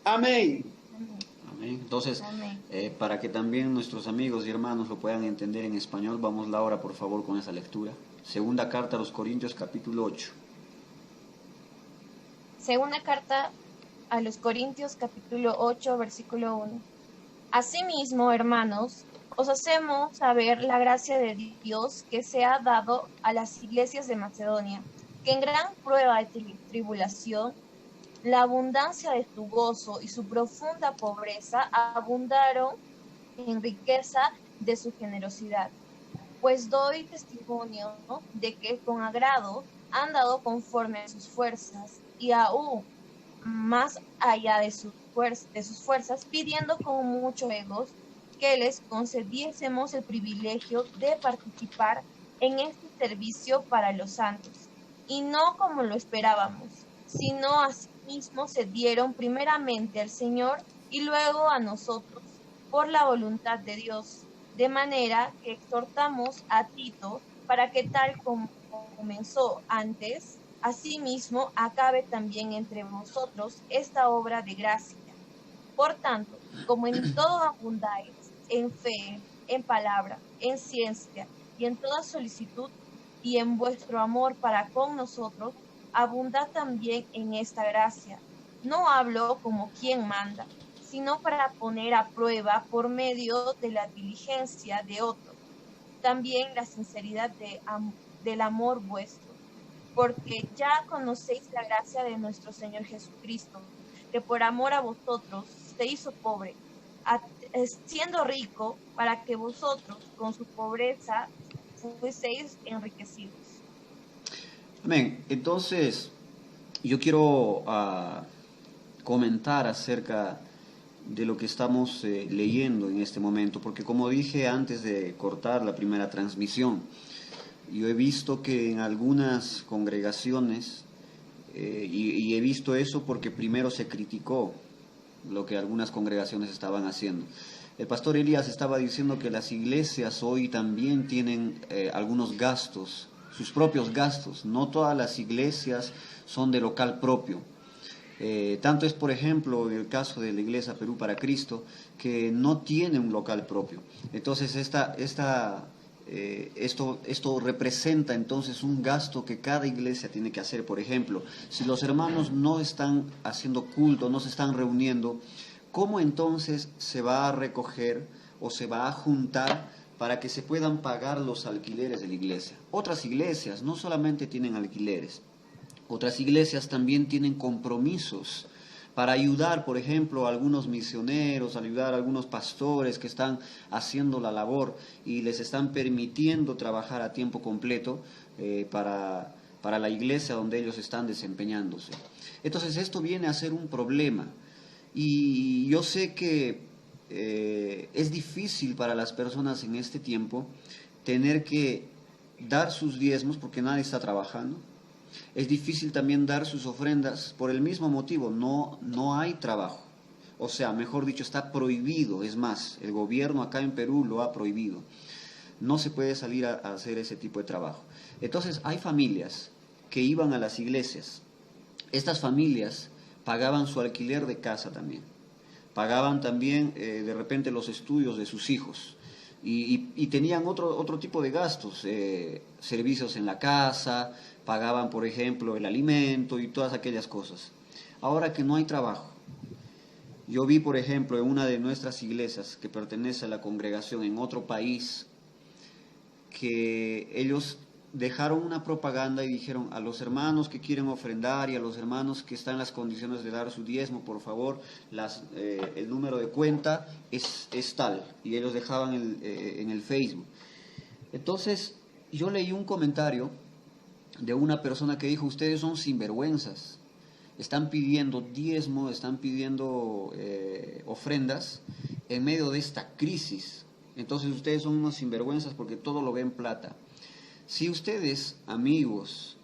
Amén. Amén. Entonces, para que también nuestros amigos y hermanos lo puedan entender en español, vamos ahora por favor con esa lectura. Segunda carta a los Corintios, capítulo 8. Segunda carta a los Corintios, capítulo 8, versículo 1. Asimismo, hermanos, os hacemos saber la gracia de Dios que se ha dado a las iglesias de Macedonia, que en gran prueba de tribulación, la abundancia de su gozo y su profunda pobreza abundaron en riqueza de su generosidad. Pues doy testimonio de que con agrado han dado conforme a sus fuerzas y aún más allá de sus fuerzas, pidiendo con mucho egos que les concediésemos el privilegio de participar en este servicio para los santos, y no como lo esperábamos, sino asimismo se dieron primeramente al Señor y luego a nosotros por la voluntad de Dios, de manera que exhortamos a Tito para que tal como comenzó antes, asimismo acabe también entre vosotros esta obra de gracia. Por tanto, como en todo abundáis, en fe, en palabra, en ciencia y en toda solicitud, y en vuestro amor para con nosotros, abundad también en esta gracia. No hablo como quien manda, sino para poner a prueba por medio de la diligencia de otros, también la sinceridad del amor vuestro, porque ya conocéis la gracia de nuestro Señor Jesucristo, que por amor a vosotros se hizo pobre, siendo rico, para que vosotros con su pobreza fueseis enriquecidos. Amén. Entonces, yo quiero comentar acerca de lo que estamos leyendo en este momento, porque como dije antes de cortar la primera transmisión, yo he visto que en algunas congregaciones, y he visto eso porque primero se criticó lo que algunas congregaciones estaban haciendo. El pastor Elías estaba diciendo que las iglesias hoy también tienen algunos gastos, sus propios gastos. No todas las iglesias son de local propio. Tanto es, por ejemplo, el caso de la Iglesia Perú para Cristo, que no tiene un local propio. Entonces, esto representa entonces un gasto que cada iglesia tiene que hacer. Por ejemplo, si los hermanos no están haciendo culto, no se están reuniendo, ¿cómo entonces se va a recoger o se va a juntar para que se puedan pagar los alquileres de la iglesia? Otras iglesias no solamente tienen alquileres, otras iglesias también tienen compromisos para ayudar, por ejemplo, a algunos misioneros, ayudar a algunos pastores que están haciendo la labor y les están permitiendo trabajar a tiempo completo para la iglesia donde ellos están desempeñándose. Entonces esto viene a ser un problema, y yo sé que es difícil para las personas en este tiempo tener que dar sus diezmos porque nadie está trabajando. Es difícil también dar sus ofrendas por el mismo motivo, no hay trabajo. O sea, mejor dicho, está prohibido. Es más, el gobierno acá en Perú lo ha prohibido. No se puede salir a hacer ese tipo de trabajo. Entonces, hay familias que iban a las iglesias. Estas familias pagaban su alquiler de casa también. Pagaban también, de repente, los estudios de sus hijos. Y tenían otro tipo de gastos, servicios en la casa, pagaban, por ejemplo, el alimento y todas aquellas cosas. Ahora que no hay trabajo, Yo vi, por ejemplo, en una de nuestras iglesias que pertenece a la congregación en otro país, que ellos dejaron una propaganda y dijeron a los hermanos que quieren ofrendar y a los hermanos que están en las condiciones de dar su diezmo, por favor, el número de cuenta es tal. Y ellos dejaban en el Facebook. Entonces, yo leí un comentario de una persona que dijo, ustedes son sinvergüenzas, están pidiendo diezmo, están pidiendo ofrendas en medio de esta crisis. Entonces ustedes son unos sinvergüenzas porque todo lo ven plata. Si ustedes, amigos,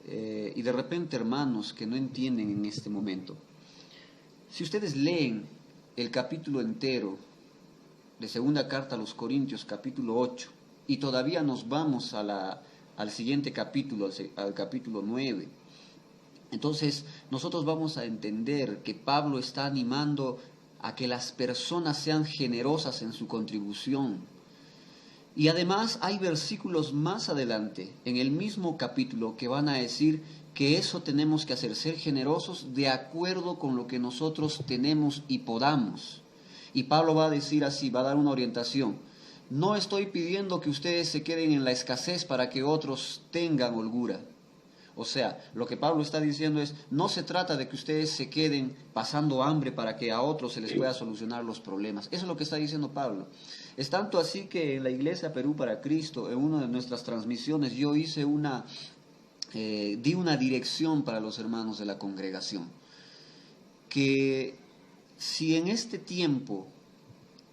y de repente hermanos que no entienden en este momento, si ustedes leen el capítulo entero de segunda carta a los Corintios, capítulo 8, y todavía nos vamos al siguiente capítulo, al capítulo 9, entonces nosotros vamos a entender que Pablo está animando a que las personas sean generosas en su contribución. Y además hay versículos más adelante, en el mismo capítulo, que van a decir que eso tenemos que hacer, ser generosos de acuerdo con lo que nosotros tenemos y podamos. Y Pablo va a decir así, va a dar una orientación. No estoy pidiendo que ustedes se queden en la escasez para que otros tengan holgura. O sea, lo que Pablo está diciendo es, no se trata de que ustedes se queden pasando hambre para que a otros se les pueda solucionar los problemas. Eso es lo que está diciendo Pablo. Es tanto así que en la Iglesia Perú para Cristo, en una de nuestras transmisiones, yo hice di una dirección para los hermanos de la congregación. Que si en este tiempo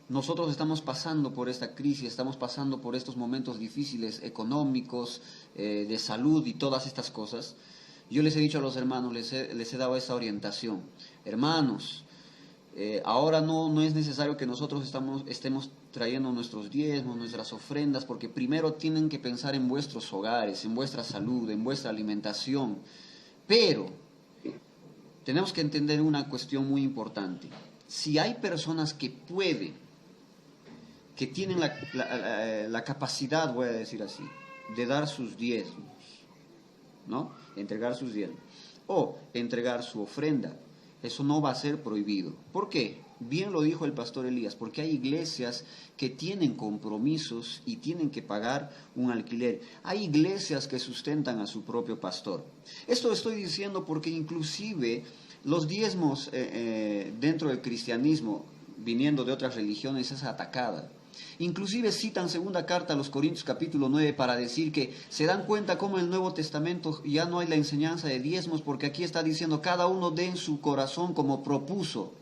nosotros estamos pasando por esta crisis, estamos pasando por estos momentos difíciles económicos, de salud y todas estas cosas, yo les he dicho a los hermanos, les he dado esa orientación. Hermanos, ahora no es necesario que nosotros estemos trayendo nuestros diezmos, nuestras ofrendas, porque primero tienen que pensar en vuestros hogares, en vuestra salud, en vuestra alimentación. Pero tenemos que entender una cuestión muy importante. Si hay personas que pueden, que tienen la capacidad, voy a decir así, de dar sus diezmos, ¿no? Entregar sus diezmos, o entregar su ofrenda, eso no va a ser prohibido. ¿Por qué? Bien lo dijo el pastor Elías, porque hay iglesias que tienen compromisos y tienen que pagar un alquiler. Hay iglesias que sustentan a su propio pastor. Esto lo estoy diciendo porque inclusive los diezmos dentro del cristianismo, viniendo de otras religiones, es atacada. Inclusive citan segunda carta a los Corintios capítulo 9 para decir que se dan cuenta cómo en el Nuevo Testamento ya no hay la enseñanza de diezmos, porque aquí está diciendo cada uno dé en su corazón como propuso.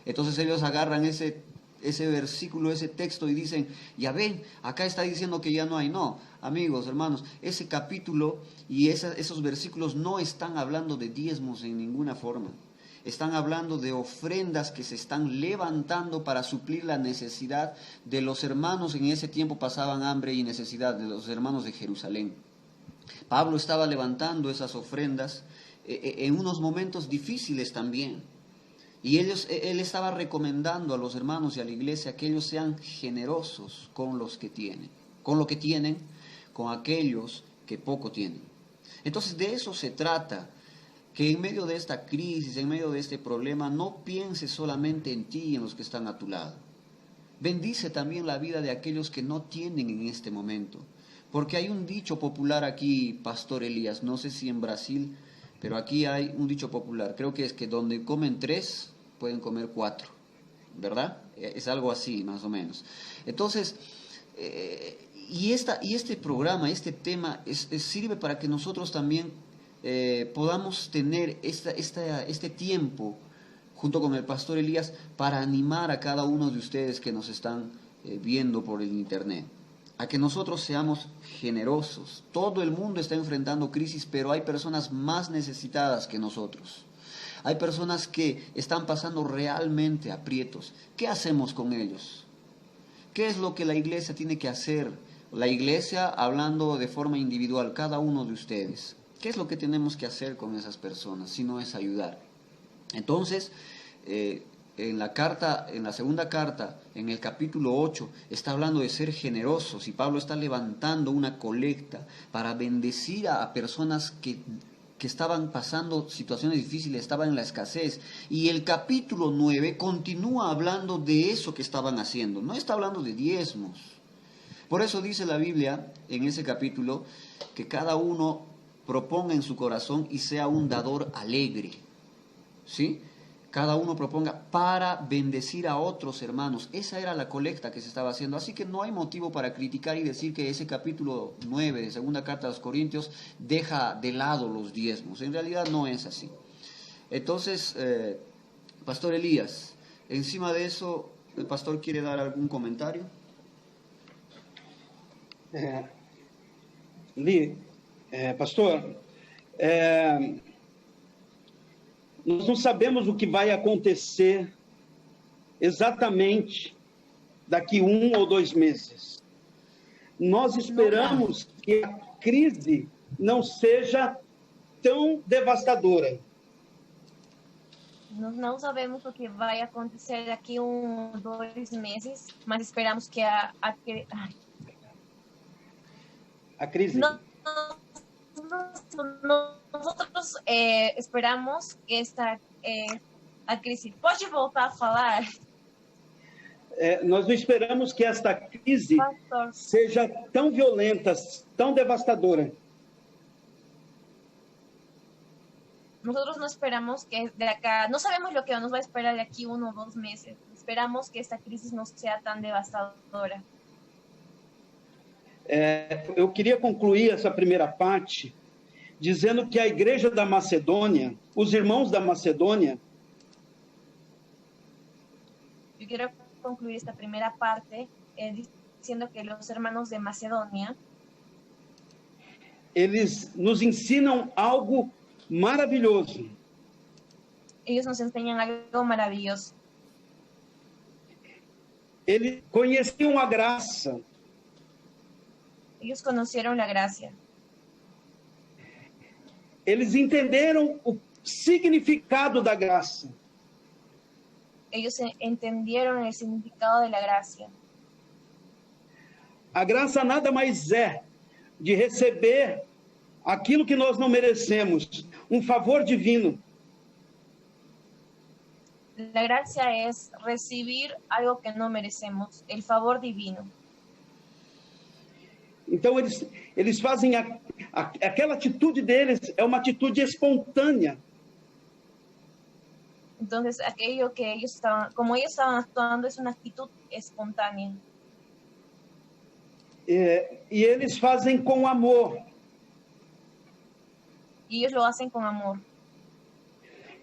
Entonces ellos agarran ese versículo, ese texto y dicen, ya ven, acá está diciendo que ya no hay. No, amigos, hermanos, ese capítulo y esos versículos no están hablando de diezmos en ninguna forma. Están hablando de ofrendas que se están levantando para suplir la necesidad de los hermanos. En ese tiempo pasaban hambre y necesidad de los hermanos de Jerusalén. Pablo estaba levantando esas ofrendas en unos momentos difíciles también. Y él estaba recomendando a los hermanos y a la iglesia que ellos sean generosos con los que tienen, con lo que tienen, con aquellos que poco tienen. Entonces de eso se trata. Que en medio de esta crisis, en medio de este problema, no pienses solamente en ti y en los que están a tu lado. Bendice también la vida de aquellos que no tienen en este momento. Porque hay un dicho popular aquí, Pastor Elías, no sé si en Brasil, pero aquí hay un dicho popular. Creo que es que donde comen 3, pueden comer 4, ¿verdad? Es algo así, más o menos. Entonces, y este programa, este tema, sirve para que nosotros también podamos tener este tiempo junto con el pastor Elías para animar a cada uno de ustedes que nos están viendo por el internet, a que nosotros seamos generosos. Todo el mundo está enfrentando crisis, pero hay personas más necesitadas que nosotros. Hay personas que están pasando realmente aprietos. ¿Qué hacemos con ellos? ¿Qué es lo que la iglesia tiene que hacer? La iglesia, hablando de forma individual, cada uno de ustedes. ¿Qué es lo que tenemos que hacer con esas personas si no es ayudar? Entonces, en la segunda carta, en el capítulo 8, está hablando de ser generosos y Pablo está levantando una colecta para bendecir a personas que que estaban pasando situaciones difíciles, estaban en la escasez. Y el capítulo 9 continúa hablando de eso que estaban haciendo, no está hablando de diezmos. Por eso dice la Biblia en ese capítulo que cada uno proponga en su corazón y sea un dador alegre. ¿Sí? Cada uno proponga para bendecir a otros hermanos. Esa era la colecta que se estaba haciendo. Así que no hay motivo para criticar y decir que ese capítulo 9 de segunda carta a los Corintios deja de lado los diezmos. En realidad no es así. Entonces, Pastor Elías, encima de eso, ¿el pastor quiere dar algún comentario? Pastor, nós não sabemos o que vai acontecer exatamente daqui 1 ou 2 meses. Nós esperamos que a crise não seja tão devastadora. Nós não sabemos o que vai acontecer daqui 1 ou 2 meses, mas esperamos que a crise... Nosotros esperamos que esta a crise... Pode voltar a falar? Nós não esperamos que esta crise seja tão violenta, tão devastadora. Nosotros no esperamos que de acá, no sabemos lo que nos va a esperar de aquí 1 o 2 meses. Esperamos que esta crisis no sea tan devastadora. Eu queria concluir essa primeira parte dizendo que a igreja da Macedônia, os irmãos da Macedônia, eu quero concluir esta primeira parte dizendo que os hermanos de Macedônia, eles nos ensinam algo maravilhoso. Eles nos ensinam algo maravilhoso. Eles conheciam a graça. Eles conheceram a graça. Eles entenderam o significado da graça. Eles entenderam o significado da graça. A graça nada mais é de receber aquilo que nós não merecemos, um favor divino. A graça é receber algo que não merecemos, o favor divino. Então, eles fazem aquela atitude deles, é uma atitude espontânea. Então, aquilo que eles estavam, como eles estavam atuando, é uma atitude espontânea. E eles fazem com amor. E eles lo fazem com amor.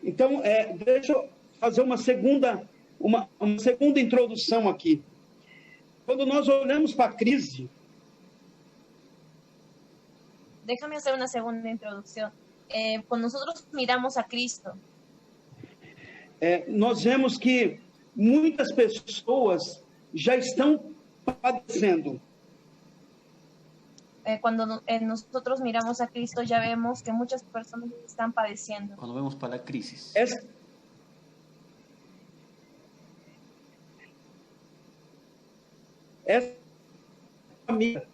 Então, deixa eu fazer uma segunda introdução aqui. Quando nós olhamos para a crise, déjame hacer una segunda introducción. Cuando nosotros miramos a Cristo, nós vemos que muitas pessoas já estão padecendo. Cuando nosotros miramos a Cristo, ya vemos que muchas personas están padeciendo. Cuando vemos para la crisis. Essa família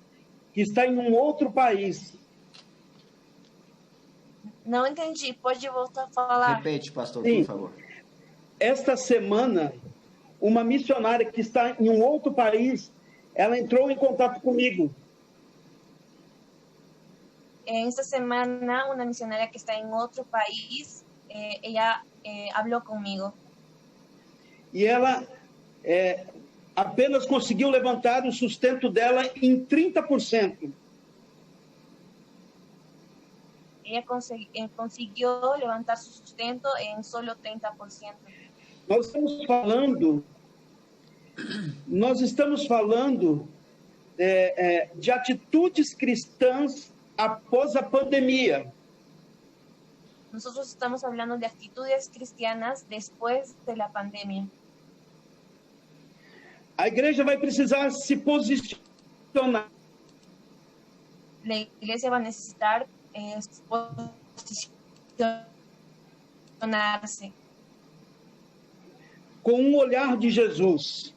que está em um outro país. Não entendi, pode voltar a falar. Repete, pastor, Sim. por favor. Esta semana, uma missionária que está em um outro país, ela entrou em contato comigo. Esta semana, una misionaria que está en otro país, ella habló conmigo. E ela apenas conseguiu levantar o sustento dela em 30%. Ella consiguió levantar su sustento en solo 30%. Nós estamos falando de atitudes cristãs após a pandemia. Nosotros estamos hablando de actitudes cristianas después de la pandemia. A igreja vai precisar se posicionar. La iglesia va a necesitar posicionarse com um olhar de Jesus.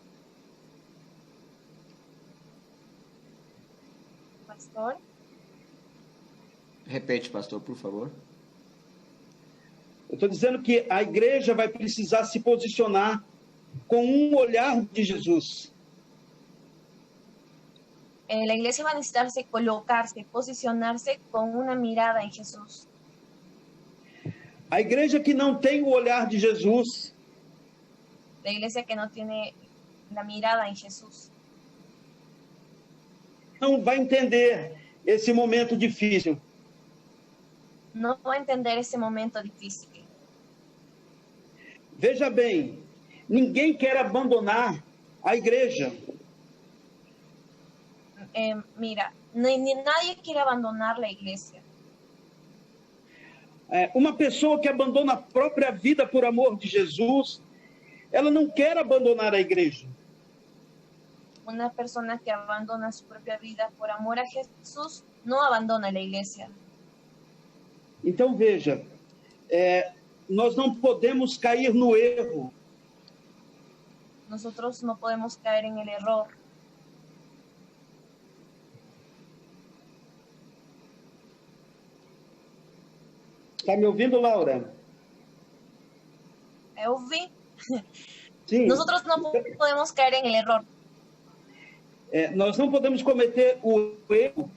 Pastor? Repete, pastor, por favor. Eu estou dizendo que a igreja vai precisar se posicionar com um olhar de Jesus. La iglesia va a necesitarse colocarse, posicionarse con una mirada en Jesús. A igreja que não tem o olhar de Jesus, La iglesia que no tiene la mirada en Jesús, não vai entender esse momento difícil. no va a entender ese momento difícil. Veja bem, ninguém quer abandonar a igreja. Mira, nadie quiere abandonar la iglesia. Uma pessoa que abandona a própria vida por amor de Jesus, ela não quer abandonar a igreja. Una persona que abandona su propia vida por amor a Jesús no abandona la iglesia. Então veja, nós não podemos cair no erro. Nosotros no podemos caer en el error. Está me ouvindo, Laura? Eu vi. Sim. Nosotros no podemos caer en el error. Nós não podemos cometer o erro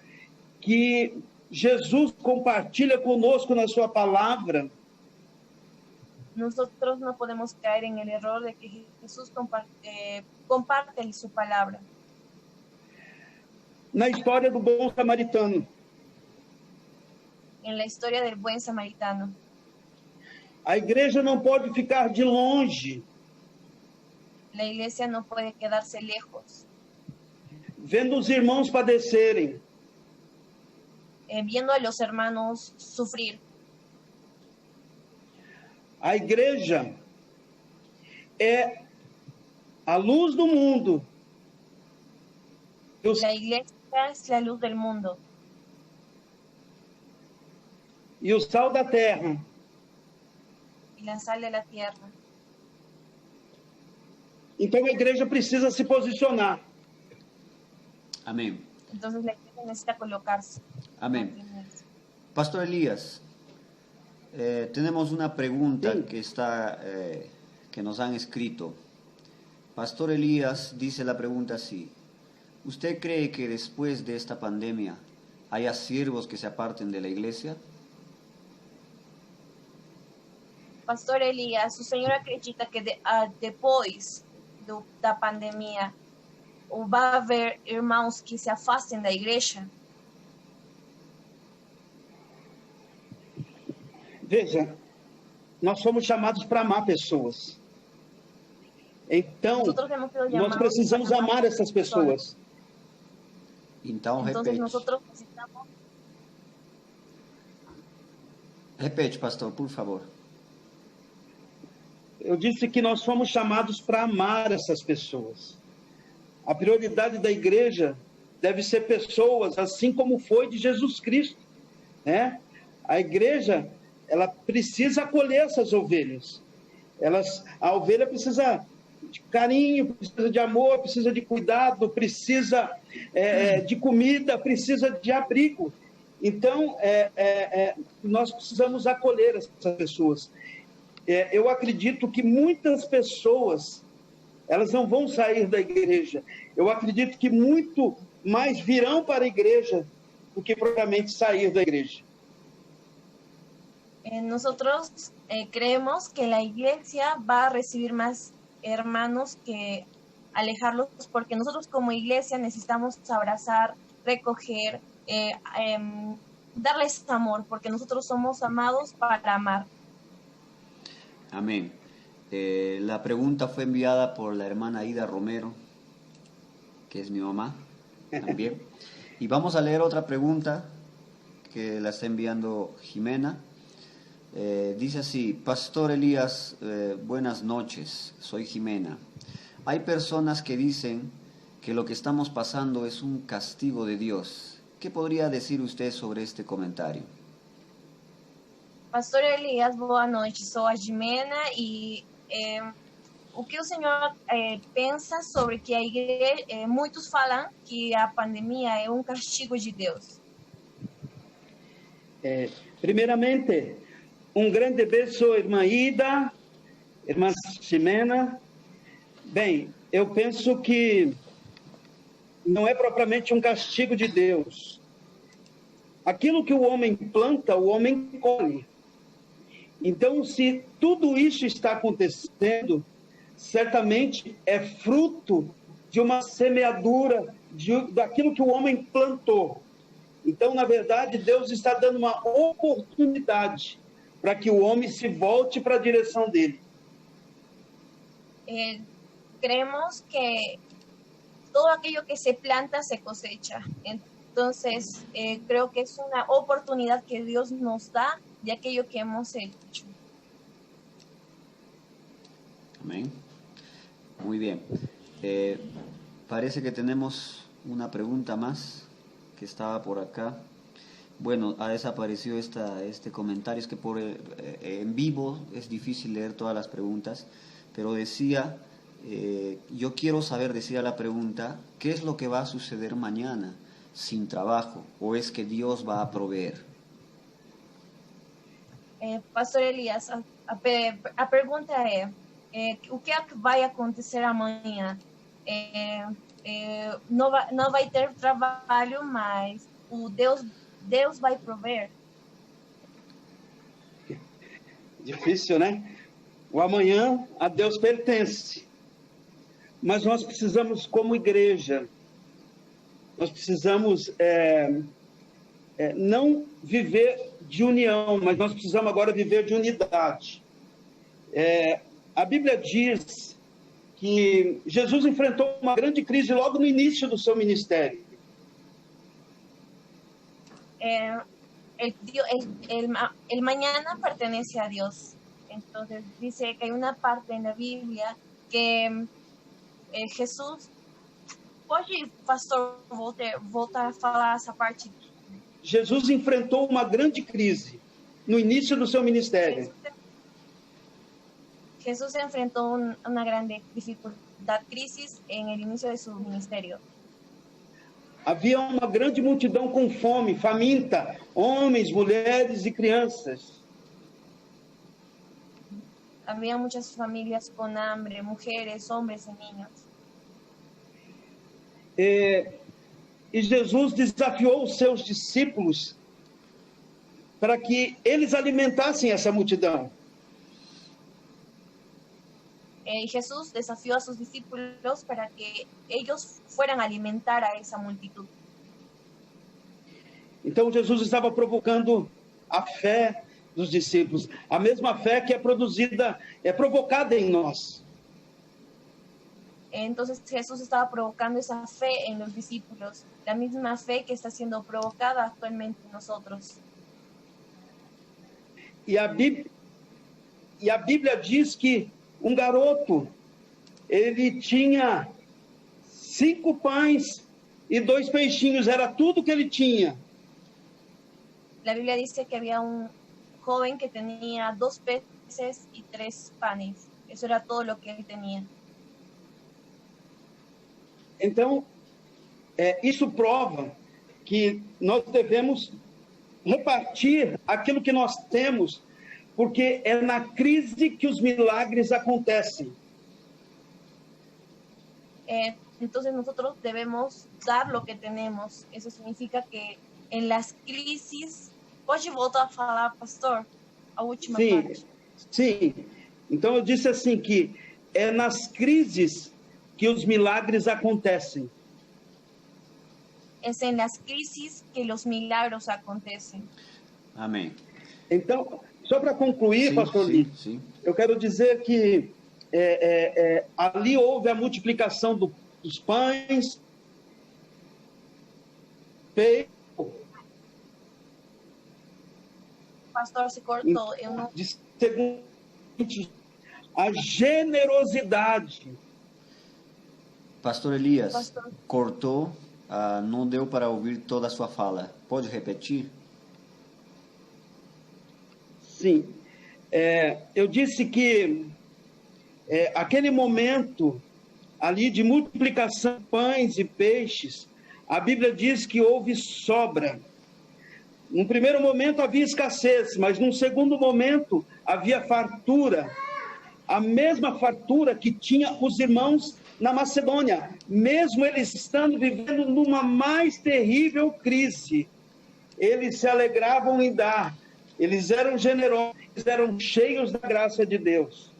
que Jesus compartilha conosco na sua palavra. Nosotros no podemos caer en el error de que Jesús comparte su palabra. Na história do bom samaritano. En la historia del buen samaritano. A igreja não pode ficar de longe. La iglesia no puede quedarse lejos. Vendo os irmãos padecerem. Viendo a los hermanos sufrir. A igreja é a luz do mundo. La iglesia es la luz del mundo. E o sal da terra. Y la sal de la tierra. Então a igreja precisa se posicionar. Amén. Entonces la iglesia necesita colocarse. Amén. Pastor Elías, tenemos una pregunta que nos han escrito. Pastor Elías dice la pregunta así: ¿usted cree que después de esta pandemia haya siervos que se aparten de la iglesia? Pastor Elias, o senhor acredita que depois da pandemia vai haver irmãos que se afastem da igreja? Veja, nós somos chamados para amar pessoas. Então, nós precisamos amar essas pessoas. Então, repete. Repete, pastor, por favor. Eu disse que nós fomos chamados para amar essas pessoas. A prioridade da igreja deve ser pessoas, assim como foi de Jesus Cristo, né? A igreja, ela precisa acolher essas ovelhas. A ovelha precisa de carinho, precisa de amor, precisa de cuidado, precisa de comida, precisa de abrigo. Então, nós precisamos acolher essas pessoas. Eu acredito que muitas pessoas, elas não vão sair da igreja. Eu acredito que muito mais virão para a igreja do que propriamente sair da igreja. Nosotros creemos que la iglesia va a recibir más hermanos que alejarlos, porque nosotros como iglesia necesitamos abrazar, recoger, darles amor, porque nosotros somos amados para amar. Amén. La pregunta fue enviada por la hermana Ida Romero, que es mi mamá también. Y vamos a leer otra pregunta que la está enviando Jimena. Dice así: Pastor Elías, buenas noches, soy Jimena. Hay personas que dicen que lo que estamos pasando es un castigo de Dios. ¿Qué podría decir usted sobre este comentario? Pastor Elias, boa noite, sou a Jimena e o que o senhor pensa sobre que a igreja, muitos falam que a pandemia é um castigo de Deus? Primeiramente, Um grande beijo, irmã Ida, irmã Ximena. Bem, eu penso que não é propriamente um castigo de Deus. Aquilo que o homem planta, o homem colhe. Então, se tudo isso está acontecendo, certamente é fruto de uma semeadura daquilo que o homem plantou. Então, na verdade, Deus está dando uma oportunidade para que o homem se volte para a direção dele. Creemos que todo aquello que se planta se cosecha. Entonces, creo que es una oportunidad que Dios nos da de aquello que hemos hecho. Amén. Muy bien. Parece que tenemos una pregunta más que estaba por acá. Bueno, ha desaparecido este comentario. Es que en vivo es difícil leer todas las preguntas, pero decía, yo quiero saber, decía la pregunta, ¿qué es lo que va a suceder mañana sin trabajo? ¿O es que Dios va a proveer? Pastor Elias, a pergunta é, o que é que vai acontecer amanhã? Não vai ter trabalho, mas Deus vai prover. Difícil, né? O amanhã a Deus pertence. Mas nós precisamos, como igreja, nós precisamos não viver de união, mas nós precisamos agora viver de unidade. A Bíblia diz que Jesus enfrentou uma grande crise logo no início do seu ministério. El mañana pertenece a Dios. Entonces dice que hay una parte en la Biblia que Jesús... Pode, pastor, voltar a falar essa parte? Jesus enfrentou uma grande crise no início do seu ministério. Jesús enfrentó una grande dificultad, crisis en el inicio de su ministerio. Havia uma grande multidão com fome, faminta, homens, mulheres e crianças. Había muchas familias con hambre, mujeres, hombres y niños. E Jesus desafiou os seus discípulos para que eles alimentassem essa multidão. Y Jesús desafió a sus discípulos para que ellos fueran a alimentar a esa multitud. Então Jesus estava provocando a fé dos discípulos, a mesma fé que é provocada em nós. Entonces Jesús estaba provocando esa fe en los discípulos, la misma fe que está siendo provocada actualmente en nosotros. E a Bíblia diz que um garoto, ele tinha 5 pães e 2 peixinhos, era tudo que ele tinha. La Biblia dice que había un joven que tenía 2 peces y 3 panes. Eso era todo lo que él tenía. Então, isso prova que nós devemos repartir aquilo que nós temos, porque é na crise que os milagres acontecem. Entonces nosotros debemos dar lo que tenemos. Eso significa que en las crisis... Pode voltar a falar, pastor? A última parte. Sim. Então eu disse assim que é nas crises que os milagres acontecem. Es en las crisis que los milagros acontecen. Amém. Então, só para concluir, pastor Lee, eu quero dizer que ali houve a multiplicação dos pães, peixe. Pastor, se cortou. Eu não... Segundo, a generosidade. Pastor Elias, cortou, não deu para ouvir toda a sua fala. Pode repetir? Sim. Eu disse que aquele momento ali de multiplicação de pães e peixes, a Bíblia diz que houve sobra. Num primeiro momento havia escassez, mas num segundo momento havia fartura. A mesma fartura que tinha os irmãos na Macedônia, mesmo eles estando vivendo numa mais terrível crise. Eles se alegravam em dar, eles eram generosos, eles eram cheios da graça de Deus.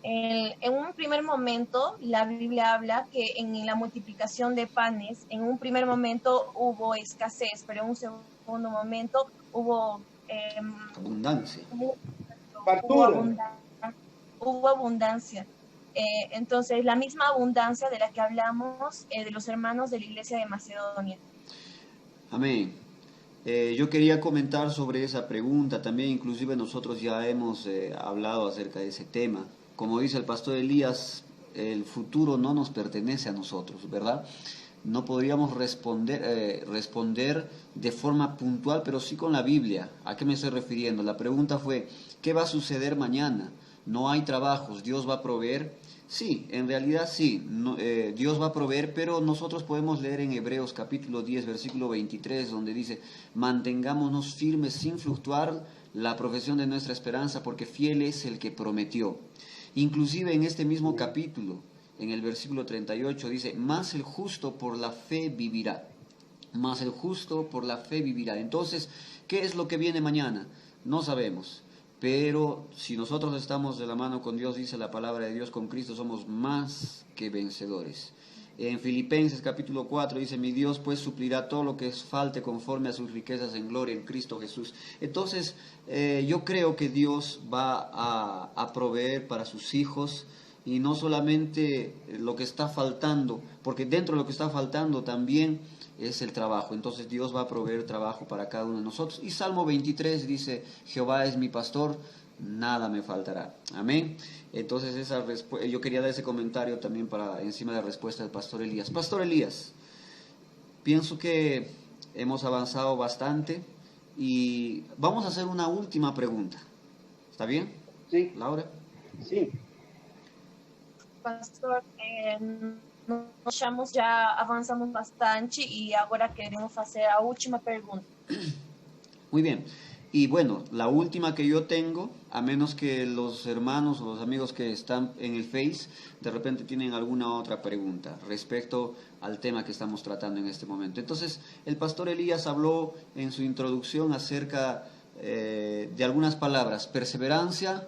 En un primer momento, la Biblia habla que en la multiplicación de panes, en un primer momento hubo escasez, pero en un segundo momento hubo Abundancia. Hubo abundancia. Entonces, la misma abundancia de la que hablamos de los hermanos de la iglesia de Macedonia. Amén. Yo quería comentar sobre esa pregunta también, inclusive nosotros ya hemos hablado acerca de ese tema. Como dice el pastor Elías, el futuro no nos pertenece a nosotros, ¿verdad? No podríamos responder de forma puntual, pero sí con la Biblia. ¿A qué me estoy refiriendo? La pregunta fue, ¿qué va a suceder mañana? No hay trabajos, ¿Dios va a proveer? Sí, en realidad sí, Dios va a proveer, pero nosotros podemos leer en Hebreos capítulo 10, versículo 23, donde dice, mantengámonos firmes sin fluctuar la profesión de nuestra esperanza, porque fiel es el que prometió. Inclusive en este mismo capítulo, en el versículo 38, dice, mas el justo por la fe vivirá. Mas el justo por la fe vivirá. Entonces, ¿qué es lo que viene mañana? No sabemos. Pero si nosotros estamos de la mano con Dios, dice la palabra de Dios, con Cristo somos más que vencedores. En Filipenses capítulo 4 dice, mi Dios pues suplirá todo lo que falte conforme a sus riquezas en gloria en Cristo Jesús. Entonces, yo creo que Dios va a proveer para sus hijos, y no solamente lo que está faltando, porque dentro de lo que está faltando también es el trabajo. Entonces Dios va a proveer trabajo para cada uno de nosotros. Y Salmo 23 dice, Jehová es mi pastor, nada me faltará. Amén. Entonces yo quería dar ese comentario también para encima de la respuesta del pastor Elías. Pastor Elías, pienso que hemos avanzado bastante y vamos a hacer una última pregunta. ¿Está bien? Sí. Laura. Sí. Pastor, nós já avançamos bastante y ahora queremos hacer la última pregunta. Muy bien. Y bueno, la última que yo tengo, a menos que los hermanos o los amigos que están en el Face de repente tienen alguna otra pregunta respecto al tema que estamos tratando en este momento. Entonces, el pastor Elías habló en su introducción acerca de algunas palabras: perseverancia,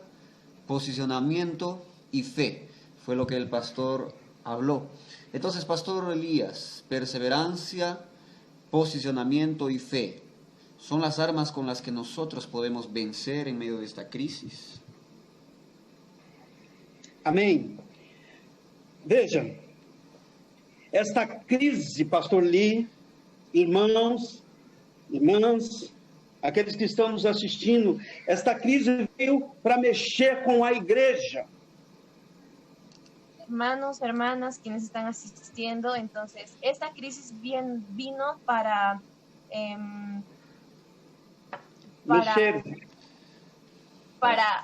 posicionamiento y fe. Fue lo que el pastor habló. Entonces, pastor Elías, perseverancia, posicionamiento y fe son las armas con las que nosotros podemos vencer en medio de esta crisis. Amém. Veja, esta crise, pastor Lee, irmãs, aqueles que estão nos assistindo, esta crise veio para mexer com a igreja. Hermanos, hermanas, quienes están asistiendo, entonces, esta crisis vino para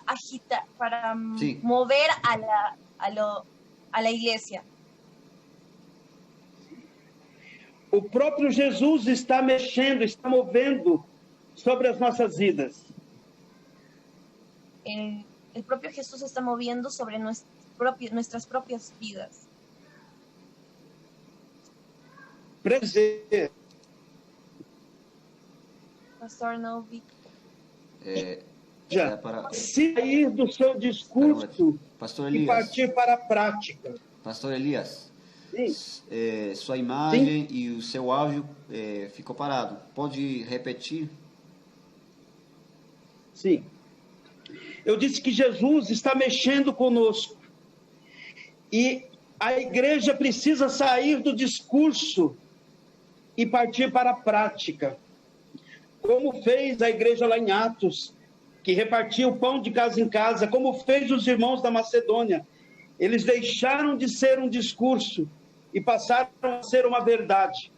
agitar, para sí, mover a la iglesia. O próprio Jesus está mexendo, está movendo sobre as nossas vidas. El propio Jesús está moviendo sobre nuestras propias vidas. Pastor Novi. Sair do seu discurso e partir para a prática. Pastor Elias, sua imagem e o seu áudio ficou parado. Pode repetir? Sim. Eu disse que Jesus está mexendo conosco. E a igreja precisa sair do discurso e partir para a prática. Como fez a igreja lá em Atos, que repartia o pão de casa em casa, como fez os irmãos da Macedônia. Eles deixaram de ser um discurso e passaram a ser uma verdade.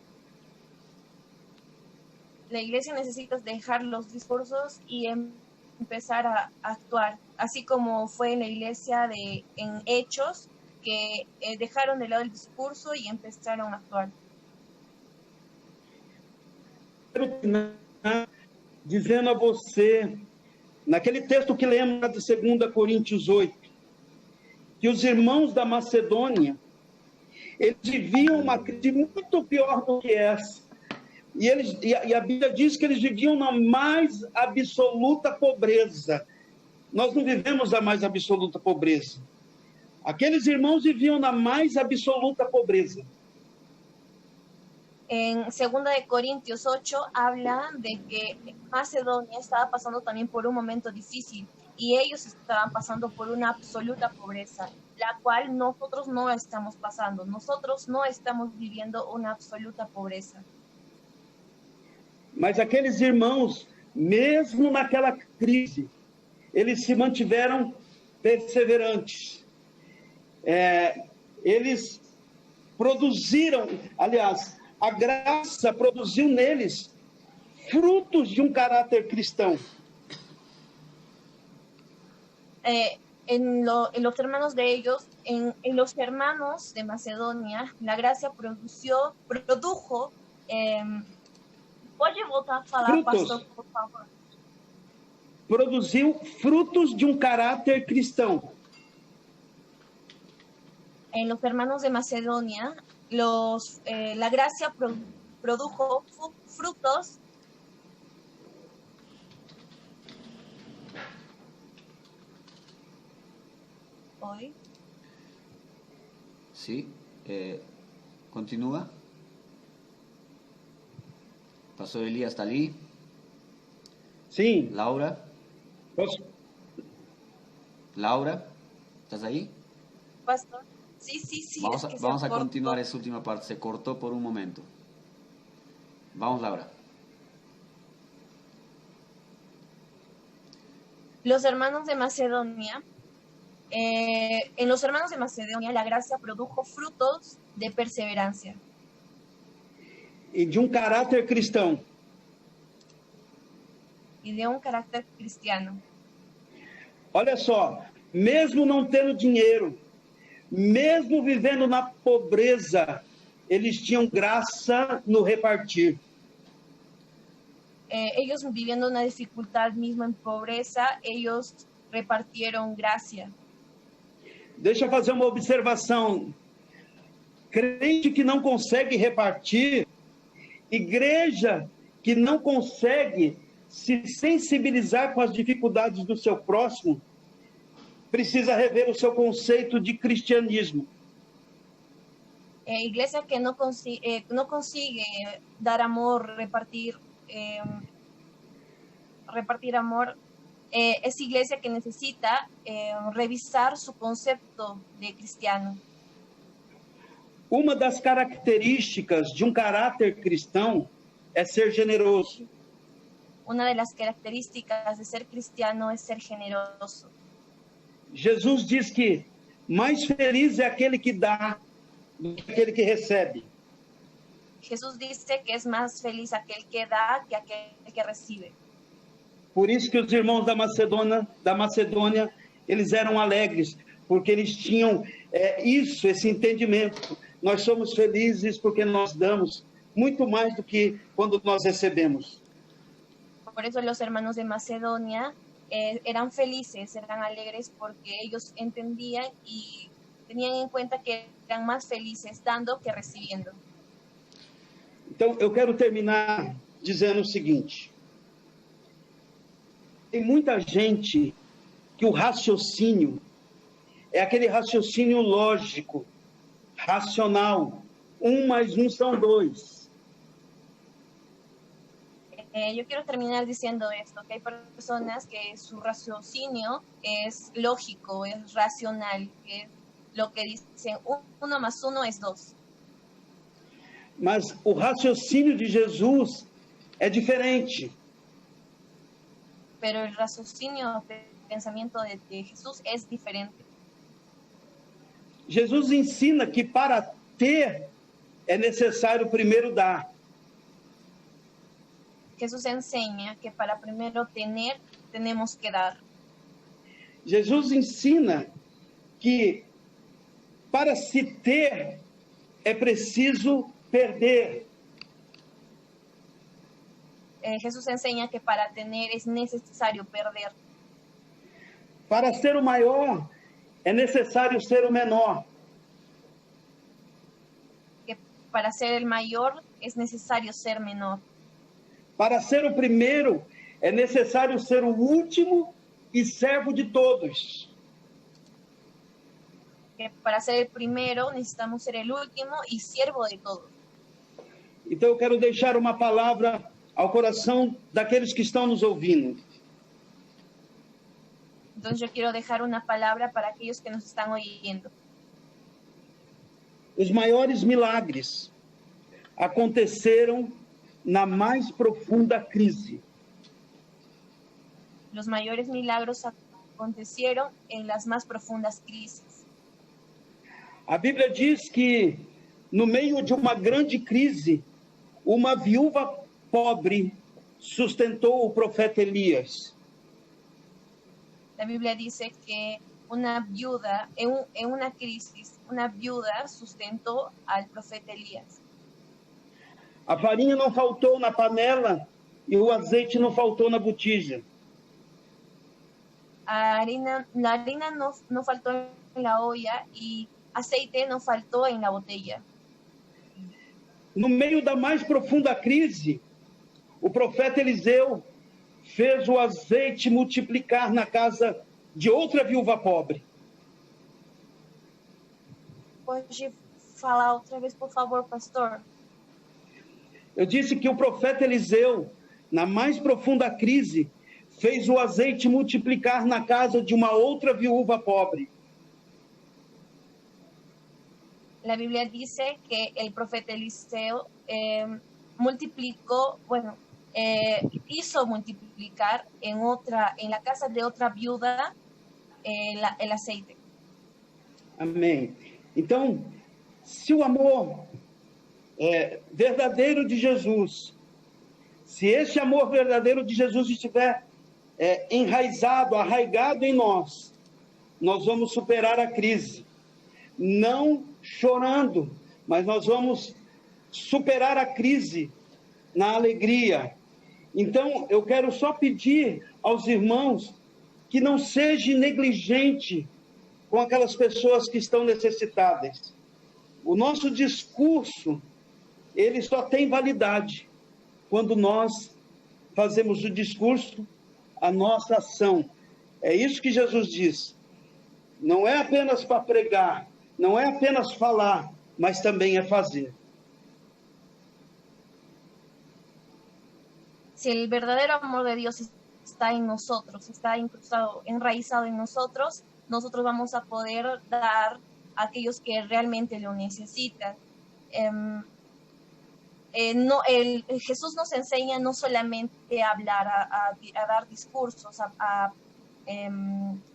La iglesia necesita dejar los discursos y empezar a actuar, así como fue en la iglesia en Hechos, que dejaron de lado el discurso y empezaron a actuar. dizendo a você, naquele texto que lemos de 2 Coríntios 8, que os irmãos da Macedônia, eles viviam uma crise muito pior do que essa. E a Bíblia diz que eles viviam na mais absoluta pobreza. Nós não vivemos a mais absoluta pobreza. Aqueles irmãos viviam na mais absoluta pobreza. En 2 de Corintios 8 habla de que Macedonia estaba pasando también por un momento difícil y ellos estaban pasando por una absoluta pobreza, la cual nosotros no estamos pasando. Nosotros no estamos viviendo una absoluta pobreza. Mas aqueles irmãos, mesmo naquela crise, eles se mantiveram perseverantes. Eles produziram, aliás, a graça produziu neles frutos de um caráter cristão. En los hermanos de ellos, en los hermanos de Macedonia, la gracia produjo, pode voltar a falar, frutos. pastor, por favor? Produziu frutos de um caráter cristão. En los hermanos de Macedonia, la gracia produjo frutos hoy. Sí, continúa. Pastor Elías está ali. Sim. Laura. Posso? Laura, ¿estás ahí? Pastor. Sí, sí, sí. Vamos a continuar esa última parte. Se cortó por un momento. Vamos, Laura. Los hermanos de Macedonia, en los hermanos de Macedonia la gracia produjo frutos de perseverancia. E de um caráter cristão. Y de un carácter cristiano. Olha só, mesmo não tendo dinheiro, mesmo vivendo na pobreza, eles tinham graça no repartir. Ellos viviendo una dificultad mismo en pobreza, ellos repartieron gracia. Deixa eu fazer uma observação. Crente que não consegue repartir, igreja que não consegue se sensibilizar com as dificuldades do seu próximo, precisa rever o seu conceito de cristianismo. Iglesia que no consigue dar amor, repartir amor, es iglesia que necesita revisar su concepto de cristiano. Uma das características de um caráter cristão é ser generoso. Una de las características de ser cristiano es ser generoso. Jesus diz que mais feliz é aquele que dá do que aquele que recebe. Jesús dice que es más feliz aquel que da que aquel que recibe. Por isso que os irmãos da Macedônia, eles eram alegres, porque eles tinham esse entendimento. Nós somos felizes porque nós damos muito mais do que quando nós recebemos. Por eso los hermanos de Macedonia eran felices, eran alegres, porque ellos entendían y tenían en cuenta que eran más felices dando que recibiendo. Então, eu quero terminar dizendo o seguinte. Tem muita gente que o raciocínio é aquele raciocínio lógico, racional. 1 mais 1 são 2. Yo quiero terminar diciendo esto, que hay personas que su raciocinio es lógico, es racional, que es lo que dicen 1 más 1 es 2. Mas o raciocínio de Jesus é diferente. Pero el raciocinio, el pensamiento de Jesús es diferente. Jesus ensina que para ter é necessário primeiro dar. Jesús enseña que para primero tener, tenemos que dar. Jesus ensina que para se ter é preciso perder. Jesús enseña que para tener es necesario perder. Para ser o maior, é necessário ser o menor. Que para ser el mayor es necesario ser menor. Para ser o primeiro, é necessário ser o último e servo de todos. Que para ser el primero necesitamos ser el último y siervo de todos. Então eu quero deixar uma palavra ao coração daqueles que estão nos ouvindo. Entonces yo quiero dejar una palabra para aquellos que nos están oyendo. Os maiores milagres aconteceram na mais profunda crise. Los mayores milagros acontecieron en las más profundas crisis. A Bíblia diz que no meio de uma grande crise, uma viúva pobre sustentou o profeta Elias. La Biblia dice que una viuda, en una crisis, una viuda sustentó al profeta Elías. A farinha não faltou na panela e o azeite não faltou na botija. La harina no faltó en la olla y aceite no faltó en la botella. No meio da mais profunda crise, o profeta Eliseu fez o azeite multiplicar na casa de outra viúva pobre. Pode falar outra vez, por favor, pastor? Eu disse que o profeta Eliseu, na mais profunda crise, fez o azeite multiplicar na casa de uma outra viúva pobre. La Biblia dice que el profeta Eliseo multiplicó, hizo multiplicar en la casa de otra viuda el aceite. Amém. Então, se o amor verdadeiro de Jesus, se esse amor verdadeiro de Jesus estiver enraizado, arraigado em nós vamos superar a crise. Não chorando, mas nós vamos superar a crise na alegria. Então, eu quero só pedir aos irmãos que não seja negligente com aquelas pessoas que estão necessitadas. O nosso discurso, ele só tem validade quando nós fazemos o discurso, a nossa ação. É isso que Jesus diz. Não é apenas para pregar, não é apenas falar, mas também é fazer. Si el verdadero amor de Dios está en nosotros, está enraizado en nosotros, nosotros vamos a poder dar a aquellos que realmente lo necesitan. Jesús nos enseña no solamente a hablar, a dar discursos, a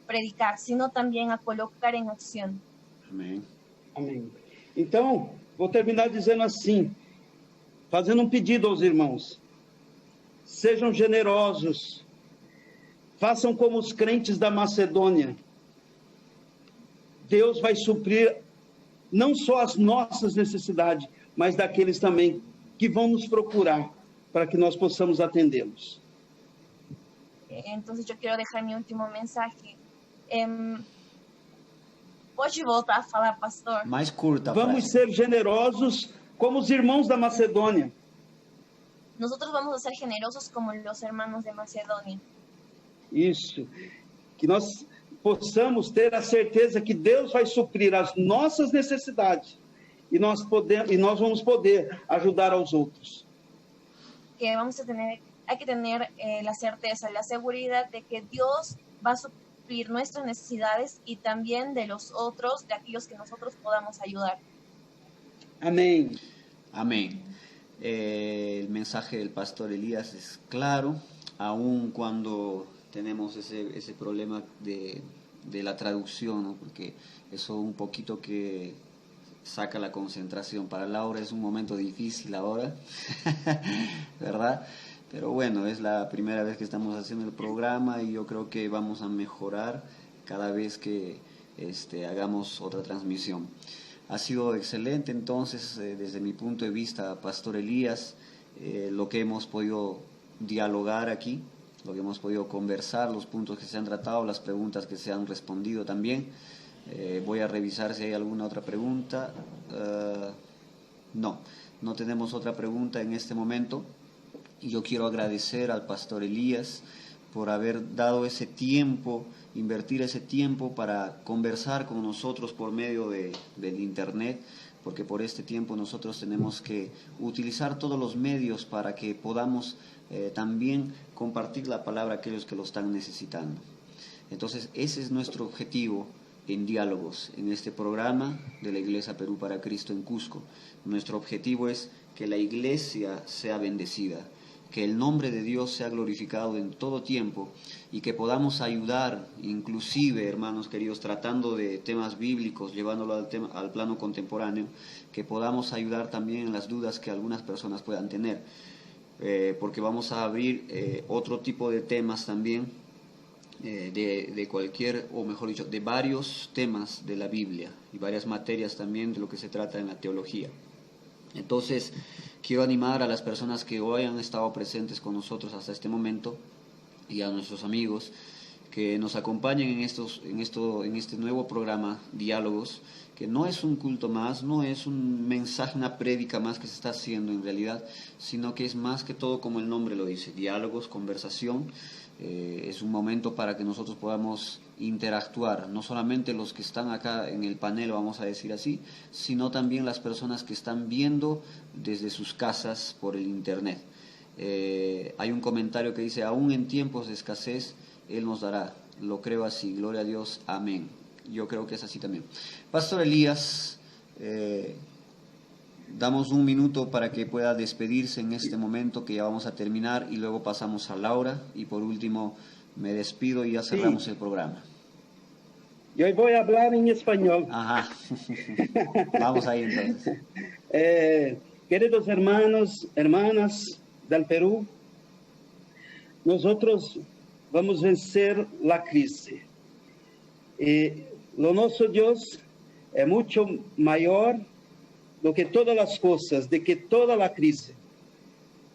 predicar, sino también a colocar en acción. Amém. Amém. Então, vou terminar dizendo assim, fazendo um pedido aos irmãos. Sejam generosos, façam como os crentes da Macedônia. Deus vai suprir não só as nossas necessidades, mas daqueles também que vão nos procurar para que nós possamos atendê-los. Entonces yo quiero dejar mi último mensaje. Pode voltar a falar, pastor? Mais curta. Vamos ser generosos como os irmãos da Macedônia. Nosotros vamos a ser generosos como los hermanos de Macedonia. Isso. Que nós possamos ter a certeza que Deus vai suprir as nossas necessidades e nós vamos poder ajudar aos outros. Que hay que tener la certeza, la seguridad de que Dios va a suplir nuestras necesidades y también de los otros, de aquellos que nosotros podamos ayudar. Amém. Amén. El mensaje del pastor Elías es claro, aun cuando tenemos ese problema de la traducción, ¿no? Porque eso un poquito que saca la concentración. Para Laura es un momento difícil ahora, ¿verdad? Pero bueno, es la primera vez que estamos haciendo el programa y yo creo que vamos a mejorar cada vez que hagamos otra transmisión. Ha sido excelente entonces, desde mi punto de vista, Pastor Elías, lo que hemos podido dialogar aquí, lo que hemos podido conversar, los puntos que se han tratado, las preguntas que se han respondido también. Voy a revisar si hay alguna otra pregunta. No tenemos otra pregunta en este momento. Y yo quiero agradecer al pastor Elías por haber dado ese tiempo, invertir ese tiempo para conversar con nosotros por medio del internet, porque por este tiempo nosotros tenemos que utilizar todos los medios para que podamos también compartir la palabra a aquellos que lo están necesitando. Entonces, ese es nuestro objetivo en Diálogos, en este programa de la Iglesia Perú para Cristo en Cusco. Nuestro objetivo es que la iglesia sea bendecida, que el nombre de Dios sea glorificado en todo tiempo y que podamos ayudar, inclusive, hermanos queridos, tratando de temas bíblicos, llevándolo al plano contemporáneo, que podamos ayudar también en las dudas que algunas personas puedan tener, porque vamos a abrir otro tipo de temas también, de cualquier, o mejor dicho, de varios temas de la Biblia y varias materias también de lo que se trata en la teología. Entonces, quiero animar a las personas que hoy han estado presentes con nosotros hasta este momento y a nuestros amigos que nos acompañen en este nuevo programa Diálogos, que no es un culto más, no es un mensaje, una prédica más que se está haciendo en realidad, sino que es más que todo como el nombre lo dice, diálogos, conversación. Es un momento para que nosotros podamos interactuar, no solamente los que están acá en el panel, vamos a decir así, sino también las personas que están viendo desde sus casas por el internet. Hay un comentario que dice, aún en tiempos de escasez, Él nos dará. Lo creo así, gloria a Dios, amén. Yo creo que es así también. Pastor Elías, damos un minuto para que pueda despedirse en este momento, que ya vamos a terminar, y luego pasamos a Laura, y por último me despido y ya cerramos el programa. Yo voy a hablar en español. Ajá. Vamos ahí entonces. Queridos hermanos, hermanas del Perú, nosotros vamos a vencer la crisis. Lo nuestro Dios es mucho mayor do que todas as coisas, de que toda a crise.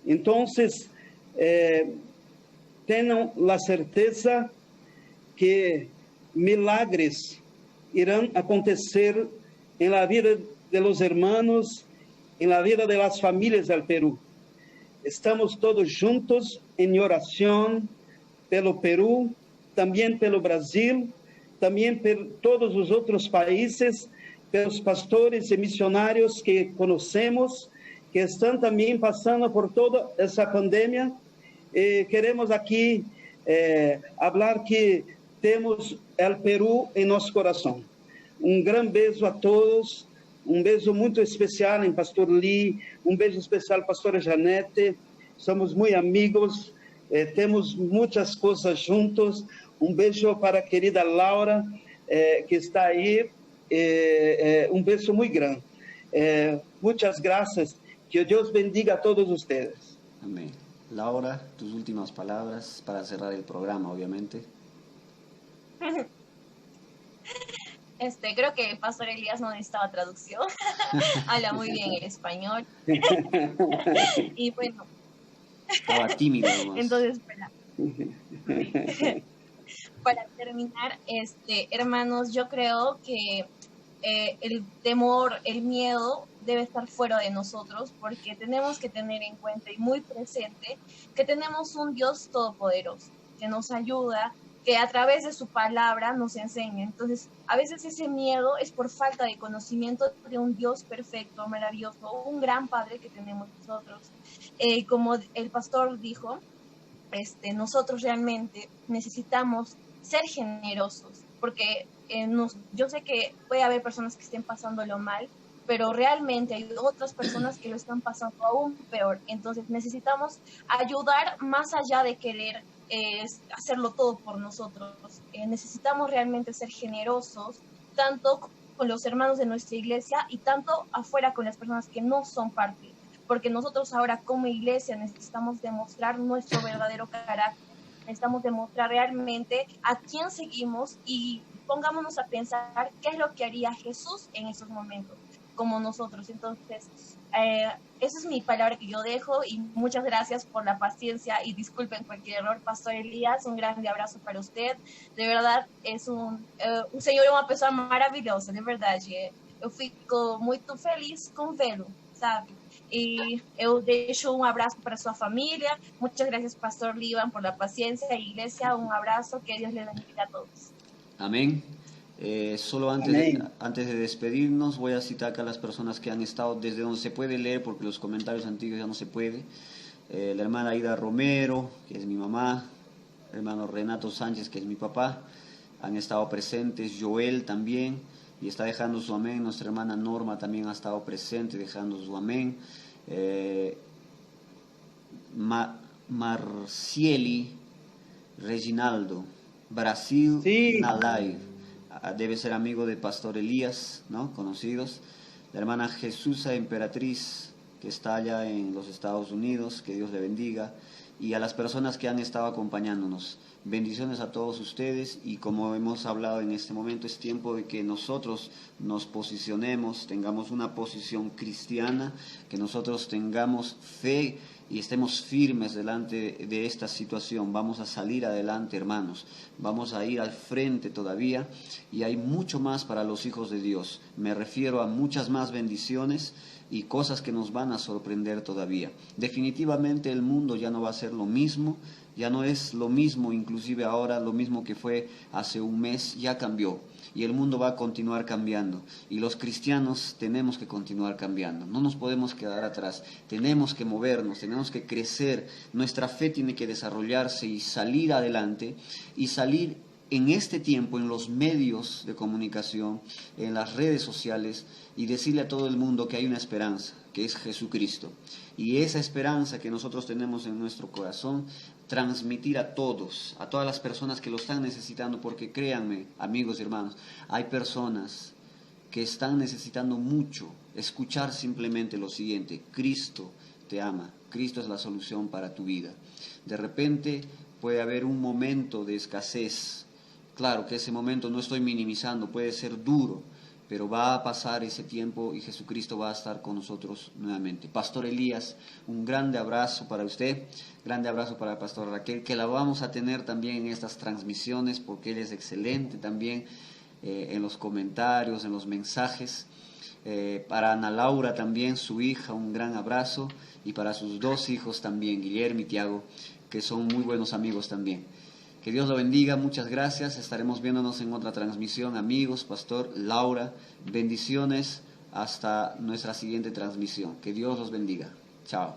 Então, tenham a certeza que milagres irão acontecer em la vida de los hermanos, em la vida de las famílias del Perú. Estamos todos juntos em oração pelo Perú, também pelo Brasil, também por todos os outros países, pelos pastores e missionários que conhecemos, que estão também passando por toda essa pandemia. Queremos aqui falar que temos o Peru em nosso coração. Um grande beijo a todos, um beijo muito especial em Pastor Lee, um beijo especial à Pastora Janete. Somos muito amigos, temos muitas coisas juntos. Um beijo para a querida Laura, que está aí. Un beso muy grande. Muchas gracias. Que Dios bendiga a todos ustedes. Amén. Laura, tus últimas palabras para cerrar el programa, obviamente. Creo que el Pastor Elías no necesitaba traducción. Habla muy bien el español. Y bueno. Estaba tímido nomás. Entonces, para terminar, hermanos, yo creo que el temor, el miedo debe estar fuera de nosotros, porque tenemos que tener en cuenta y muy presente que tenemos un Dios todopoderoso que nos ayuda, que a través de su palabra nos enseña. Entonces, a veces ese miedo es por falta de conocimiento de un Dios perfecto, maravilloso, un gran Padre que tenemos nosotros. Como el pastor dijo, nosotros realmente necesitamos ser generosos, porque yo sé que puede haber personas que estén pasándolo mal, pero realmente hay otras personas que lo están pasando aún peor. Entonces necesitamos ayudar más allá de querer hacerlo todo por nosotros. Necesitamos realmente ser generosos, tanto con los hermanos de nuestra iglesia y tanto afuera con las personas que no son parte, porque nosotros ahora como iglesia necesitamos demostrar nuestro verdadero carácter, necesitamos demostrar realmente a quién seguimos y pongámonos a pensar qué es lo que haría Jesús en esos momentos. como nosotros. Entonces, esa es mi palabra que yo dejo y muchas gracias por la paciencia y disculpen cualquier error. Pastor Elías, un grande abraço para usted. De verdade, é o Senhor é uma pessoa maravilhosa, de verdade. Eu fico muito feliz com vê-lo, sabe? Y eu deixo un abrazo para su familia. Muchas gracias, Pastor Líban, por la paciencia. Iglesia, un abrazo. Que Dios le bendiga a todos. Amén. Solo antes de despedirnos, voy a citar acá a las personas que han estado desde donde se puede leer, porque los comentarios antiguos ya no se puede. La hermana Aida Romero, que es mi mamá, el hermano Renato Sánchez, que es mi papá, han estado presentes. Joel también, y está dejando su amén. Nuestra hermana Norma también ha estado presente, dejando su amén. Marcieli Reginaldo, Brasil, sí. Na live. Debe ser amigo de Pastor Elías, ¿no? Conocidos. La hermana Jesusa Emperatriz, que está allá en los Estados Unidos, que Dios le bendiga. Y a las personas que han estado acompañándonos. Bendiciones a todos ustedes, y como hemos hablado en este momento, es tiempo de que nosotros nos posicionemos, tengamos una posición cristiana, que nosotros tengamos fe y estemos firmes delante de esta situación. Vamos a salir adelante, hermanos, vamos a ir al frente todavía, y hay mucho más para los hijos de Dios. Me refiero a muchas más bendiciones y cosas que nos van a sorprender todavía. Definitivamente el mundo ya no va a ser lo mismo. Ya no es lo mismo, inclusive ahora, lo mismo que fue hace un mes, ya cambió. Y el mundo va a continuar cambiando. Y los cristianos tenemos que continuar cambiando. No nos podemos quedar atrás. Tenemos que movernos, tenemos que crecer. Nuestra fe tiene que desarrollarse y salir adelante. Y salir en este tiempo en los medios de comunicación, en las redes sociales, y decirle a todo el mundo que hay una esperanza, que es Jesucristo. Y esa esperanza que nosotros tenemos en nuestro corazón, transmitir a todos, a todas las personas que lo están necesitando, porque créanme, amigos y hermanos, hay personas que están necesitando mucho escuchar simplemente lo siguiente: Cristo te ama, Cristo es la solución para tu vida. De repente puede haber un momento de escasez. Claro que ese momento, no estoy minimizando, puede ser duro, pero va a pasar ese tiempo y Jesucristo va a estar con nosotros nuevamente. Pastor Elías, un grande abrazo para usted, grande abrazo para el Pastor Raquel, que la vamos a tener también en estas transmisiones, porque él es excelente también en los comentarios, en los mensajes. Para Ana Laura también, su hija, un gran abrazo, y para sus dos hijos también, Guillermo y Tiago, que son muy buenos amigos también. Que Dios lo bendiga, muchas gracias. Estaremos viéndonos en otra transmisión, amigos, Pastor, Laura. Bendiciones hasta nuestra siguiente transmisión. Que Dios los bendiga. Chao.